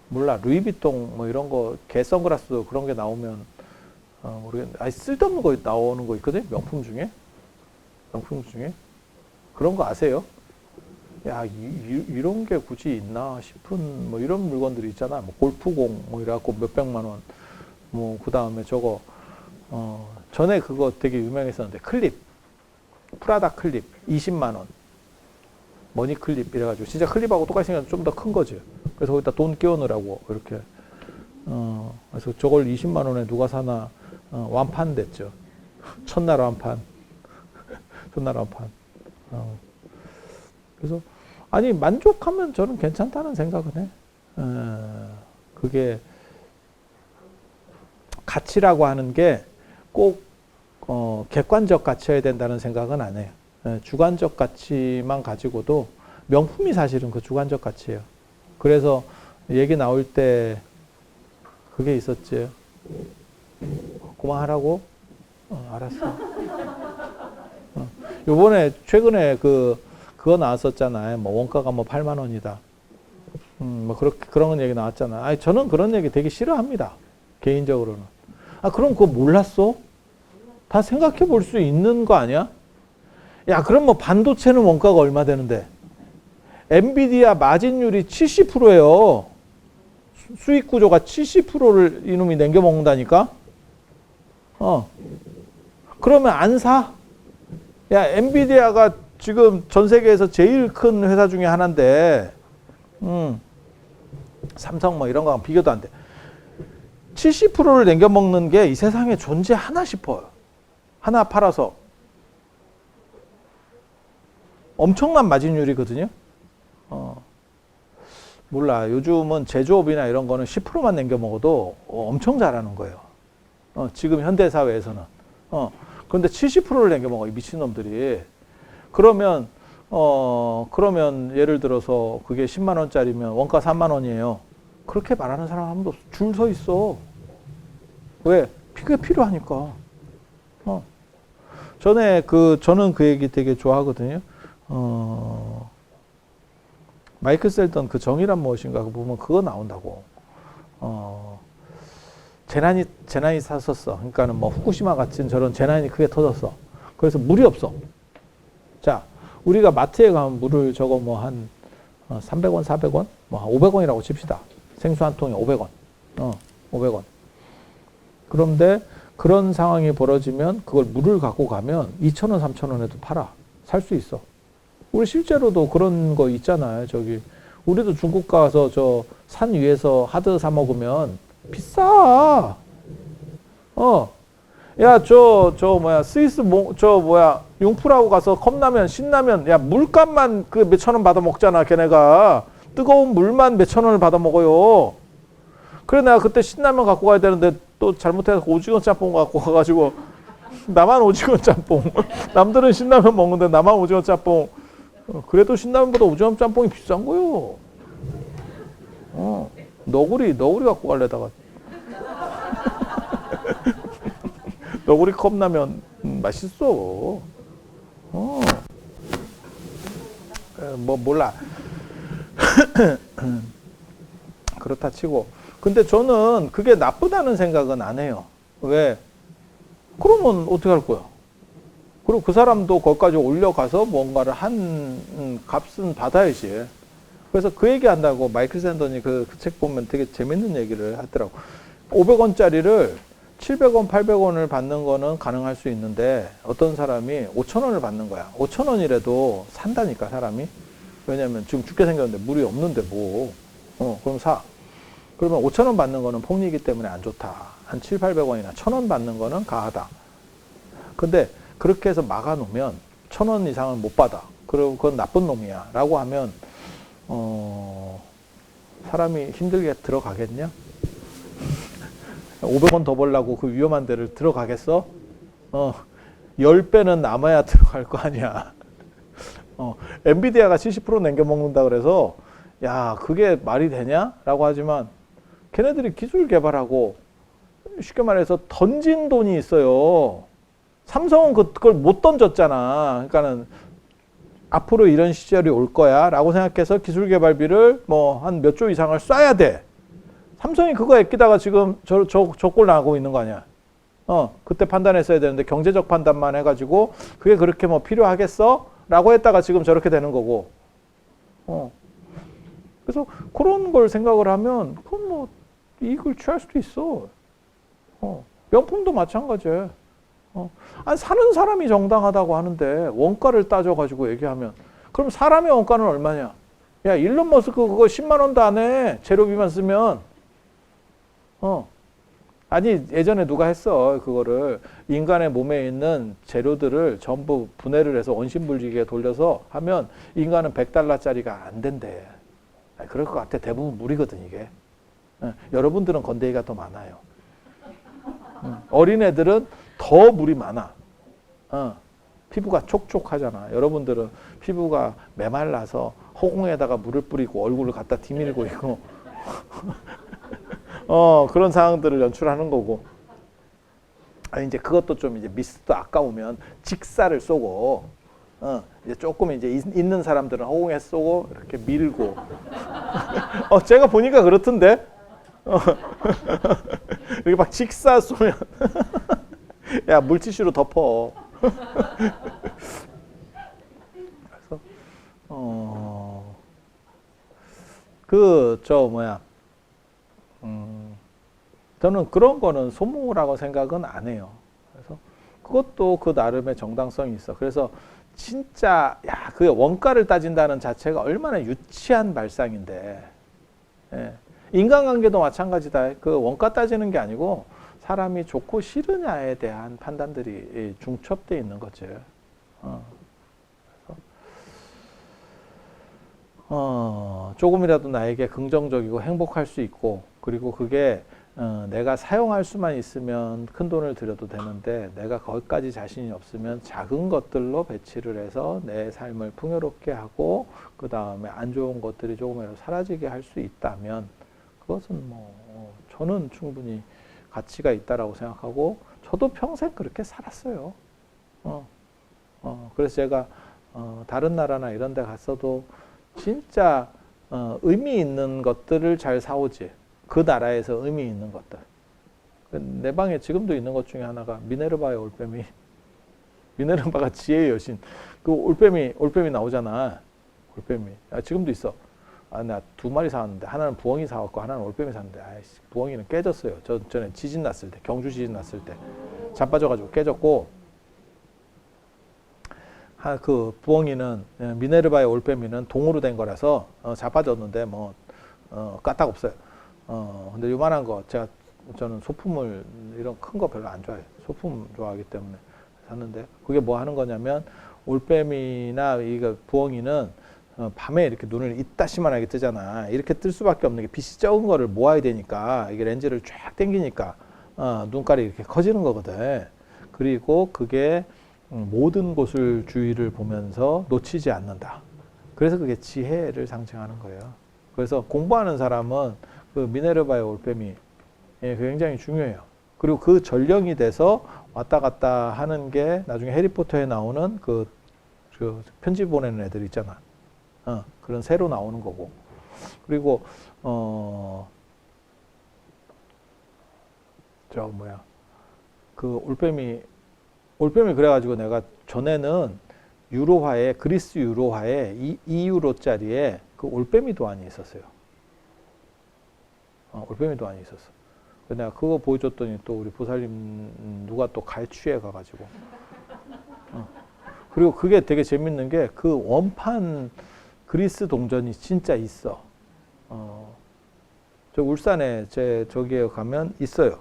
몰라 루이비통 뭐 이런 거 개 선글라스 그런 게 나오면 모르겠는데 쓸데없는 거 나오는 거 있거든. 명품 중에 그런 거 아세요? 야 이런 게 굳이 있나 싶은 뭐 이런 물건들이 있잖아. 뭐 골프공 뭐 이래갖고 몇백만 원. 뭐 그 다음에 저거 전에 그거 되게 유명했었는데 클립 프라다 클립 20만 원 머니 클립 이래가지고 진짜 클립하고 똑같이 생겨서 좀 더 큰 거지. 그래서 거기다 돈 끼워넣으라고 이렇게 그래서 저걸 20만 원에 누가 사나 완판 됐죠. 첫날 완판. 그래서 아니 만족하면 저는 괜찮다는 생각은 해. 그게 가치라고 하는 게 꼭 객관적 가치여야 된다는 생각은 안 해요. 주관적 가치만 가지고도 명품이 사실은 그 주관적 가치예요. 그래서 얘기 나올 때 그게 있었지. 그만하라고? 알았어. 요번에 최근에 그거 나왔었잖아요. 뭐 원가가 뭐 8만 원이다. 뭐 그런 얘기 나왔잖아. 아니 저는 그런 얘기 되게 싫어합니다. 개인적으로는. 그럼 그거 몰랐어? 다 생각해 볼 수 있는 거 아니야? 야, 그럼 뭐 반도체는 원가가 얼마 되는데? 엔비디아 마진율이 70%예요. 수익 구조가 70%를 이놈이 남겨 먹는다니까? 그러면 안 사? 야, 엔비디아가 지금 전 세계에서 제일 큰 회사 중에 하나인데, 삼성 뭐 이런 거랑 비교도 안 돼. 70%를 남겨 먹는 게 이 세상에 존재하나 싶어요. 하나 팔아서. 엄청난 마진율이거든요. 몰라. 요즘은 제조업이나 이런 거는 10%만 남겨 먹어도 엄청 잘하는 거예요. 지금 현대 사회에서는. 그런데 70%를 남겨 먹어, 이 미친놈들이. 그러면 예를 들어서 그게 10만 원짜리면 원가 3만 원이에요. 그렇게 말하는 사람 한 번도 없어. 줄 서 있어. 왜? 그게 필요하니까. 저는 그 얘기 되게 좋아하거든요. 마이클 셀던 그 정의란 무엇인가 보면 그거 나온다고. 재난이 샀었어. 그러니까는 뭐 후쿠시마 같은 저런 재난이 크게 터졌어. 그래서 물이 없어. 자, 우리가 마트에 가면 물을 저거 뭐 한 300원, 400원, 뭐 한 500원이라고 칩시다. 생수 한 통에 500원. 500원. 그런데 그런 상황이 벌어지면 그걸 물을 갖고 가면 2,000원, 3,000원에도 팔아. 살 수 있어. 우리 실제로도 그런 거 있잖아요. 우리도 중국 가서 저 산 위에서 하드 사 먹으면 비싸. 야, 스위스 융프라고 가서 컵라면, 신라면, 야, 물값만 그 몇천 원 받아 먹잖아, 걔네가. 뜨거운 물만 몇천 원을 받아 먹어요. 그래, 내가 그때 신라면 갖고 가야 되는데 또 잘못해서 오징어 짬뽕 갖고 가가지고 나만 오징어 짬뽕. 남들은 신라면 먹는데 나만 오징어 짬뽕. 그래도 신라면보다 오징어 짬뽕이 비싼 거요. 너구리 갖고 가려다가. 너구리 컵라면 맛있어. 몰라. 그렇다 치고. 근데 저는 그게 나쁘다는 생각은 안 해요. 왜? 그러면 어떻게 할 거야? 그리고 그 사람도 거기까지 올려가서 뭔가를 한 값은 받아야지. 그래서 그 얘기 한다고 마이클 샌던이 그 책 보면 되게 재밌는 얘기를 하더라고. 500원짜리를 700원, 800원을 받는 거는 가능할 수 있는데 어떤 사람이 5,000원을 받는 거야. 5,000원이라도 산다니까, 사람이. 왜냐면 지금 죽게 생겼는데 물이 없는데 뭐. 그럼 사. 그러면 5,000원 받는 거는 폭리이기 때문에 안 좋다. 한 7, 800원이나 1,000원 받는 거는 가하다. 근데 그렇게 해서 막아놓으면 1,000원 이상은 못 받아. 그럼 그건 나쁜 놈이야. 라고 하면 사람이 힘들게 들어가겠냐? 500원 더 벌라고 그 위험한 데를 들어가겠어? 10배는 남아야 들어갈 거 아니야. 엔비디아가 70% 남겨 먹는다 그래서 야, 그게 말이 되냐? 라고 하지만 걔네들이 기술 개발하고 쉽게 말해서 던진 돈이 있어요. 삼성은 그걸 못 던졌잖아. 그러니까는 앞으로 이런 시절이 올 거야 라고 생각해서 기술 개발비를 뭐 한 몇 조 이상을 쏴야 돼. 삼성이 그거 아끼다가 지금 저 꼴 나고 있는 거 아니야. 그때 판단했어야 되는데 경제적 판단만 해가지고 그게 그렇게 뭐 필요하겠어? 라고 했다가 지금 저렇게 되는 거고. 그래서 그런 걸 생각을 하면 그건 뭐 이익을 취할 수도 있어. 명품도 마찬가지야. 아니, 사는 사람이 정당하다고 하는데 원가를 따져가지고 얘기하면 그럼 사람의 원가는 얼마냐? 야, 일론 머스크 그거 10만 원도 안 해. 재료비만 쓰면. 아니, 예전에 누가 했어. 그거를 인간의 몸에 있는 재료들을 전부 분해를 해서 원심불지기에 돌려서 하면 인간은 $100짜리가 안 된대. 그럴 것 같아. 대부분 물이거든, 이게. 여러분들은 건더기가 더 많아요. 어린애들은 더 물이 많아. 피부가 촉촉하잖아. 여러분들은 피부가 메말라서 허공에다가 물을 뿌리고 얼굴을 갖다 디밀고 있고 그런 상황들을 연출하는 거고. 이제 그것도 좀 이제 미스도 아까우면 직사를 쏘고, 이제 조금 이제 있는 사람들은 허공에 쏘고 이렇게 밀고. 제가 보니까 그렇던데. 이렇게 막 직사 쏘면 야, 물티슈로 덮어. 저는 그런 거는 소모라고 생각은 안 해요. 그래서 그것도 그 나름의 정당성이 있어. 그래서 진짜 그 원가를 따진다는 자체가 얼마나 유치한 발상인데. 예. 인간관계도 마찬가지다. 그 원가 따지는 게 아니고 사람이 좋고 싫으냐에 대한 판단들이 중첩돼 있는 거죠. 조금이라도 나에게 긍정적이고 행복할 수 있고, 그리고 그게 내가 사용할 수만 있으면 큰 돈을 들여도 되는데, 내가 거기까지 자신이 없으면 작은 것들로 배치를 해서 내 삶을 풍요롭게 하고, 그 다음에 안 좋은 것들이 조금이라도 사라지게 할 수 있다면, 그것은 저는 충분히 가치가 있다라고 생각하고, 저도 평생 그렇게 살았어요. 그래서 제가 다른 나라나 이런 데 갔어도 진짜 의미 있는 것들을 잘 사오지. 그 나라에서 의미 있는 것들. 내 방에 지금도 있는 것 중에 하나가 미네르바의 올빼미. 미네르바가 지혜의 여신. 그 올빼미 나오잖아. 올빼미. 지금도 있어. 나 2마리 사왔는데, 하나는 부엉이 사왔고, 하나는 올빼미 샀는데, 아이씨, 부엉이는 깨졌어요. 전에 지진 났을 때, 경주 지진 났을 때. 자빠져가지고 깨졌고, 그 부엉이는, 미네르바의 올빼미는 동으로 된 거라서, 자빠졌는데, 까딱 없어요. 근데 요만한 거, 저는 소품을, 이런 큰 거 별로 안 좋아해요. 소품 좋아하기 때문에 샀는데, 그게 뭐 하는 거냐면, 올빼미나 이거 부엉이는 밤에 이렇게 눈을 이따시만하게 뜨잖아. 이렇게 뜰 수밖에 없는 게 빛이 적은 거를 모아야 되니까, 이게 렌즈를 쫙 당기니까 눈깔이 이렇게 커지는 거거든. 그리고 그게 모든 곳을 주위를 보면서 놓치지 않는다. 그래서 그게 지혜를 상징하는 거예요. 그래서 공부하는 사람은 그 미네르바의 올빼미 굉장히 중요해요. 그리고 그 전령이 돼서 왔다 갔다 하는 게 나중에 해리포터에 나오는 그 편지 보내는 애들 있잖아. 그런 새로 나오는 거고. 그리고 그 올빼미 그래가지고 내가 전에는 유로화에, 그리스 유로화에 2유로짜리에 그 올빼미 도안이 있었어요. 올빼미 도안이 있었어. 내가 그거 보여줬더니 또 우리 보살님 누가 또 갈취해 가가지고. 그리고 그게 되게 재밌는 게 그 원판 그리스 동전이 진짜 있어. 저 울산에 저기에 가면 있어요.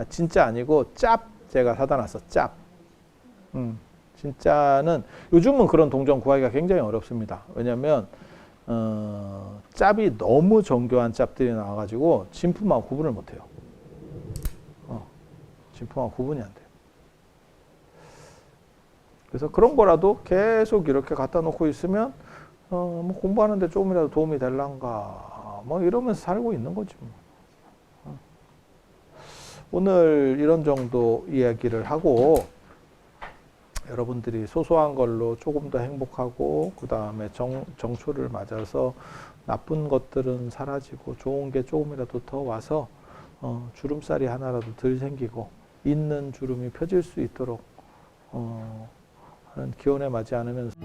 진짜 아니고 제가 사다 놨어. 진짜는 요즘은 그런 동전 구하기가 굉장히 어렵습니다. 왜냐면 짭이 너무 정교한 짭들이 나와가지고 진품하고 구분을 못해요. 진품하고 구분이 안 돼요. 그래서 그런 거라도 계속 이렇게 갖다 놓고 있으면 공부하는데 조금이라도 도움이 될란가 이러면서 살고 있는 거지 뭐. 오늘 이런 정도 이야기를 하고 여러분들이 소소한 걸로 조금 더 행복하고 그 다음에 정초를 맞아서 나쁜 것들은 사라지고 좋은 게 조금이라도 더 와서 주름살이 하나라도 덜 생기고 있는 주름이 펴질 수 있도록 하는 기원에 맞지 않으면서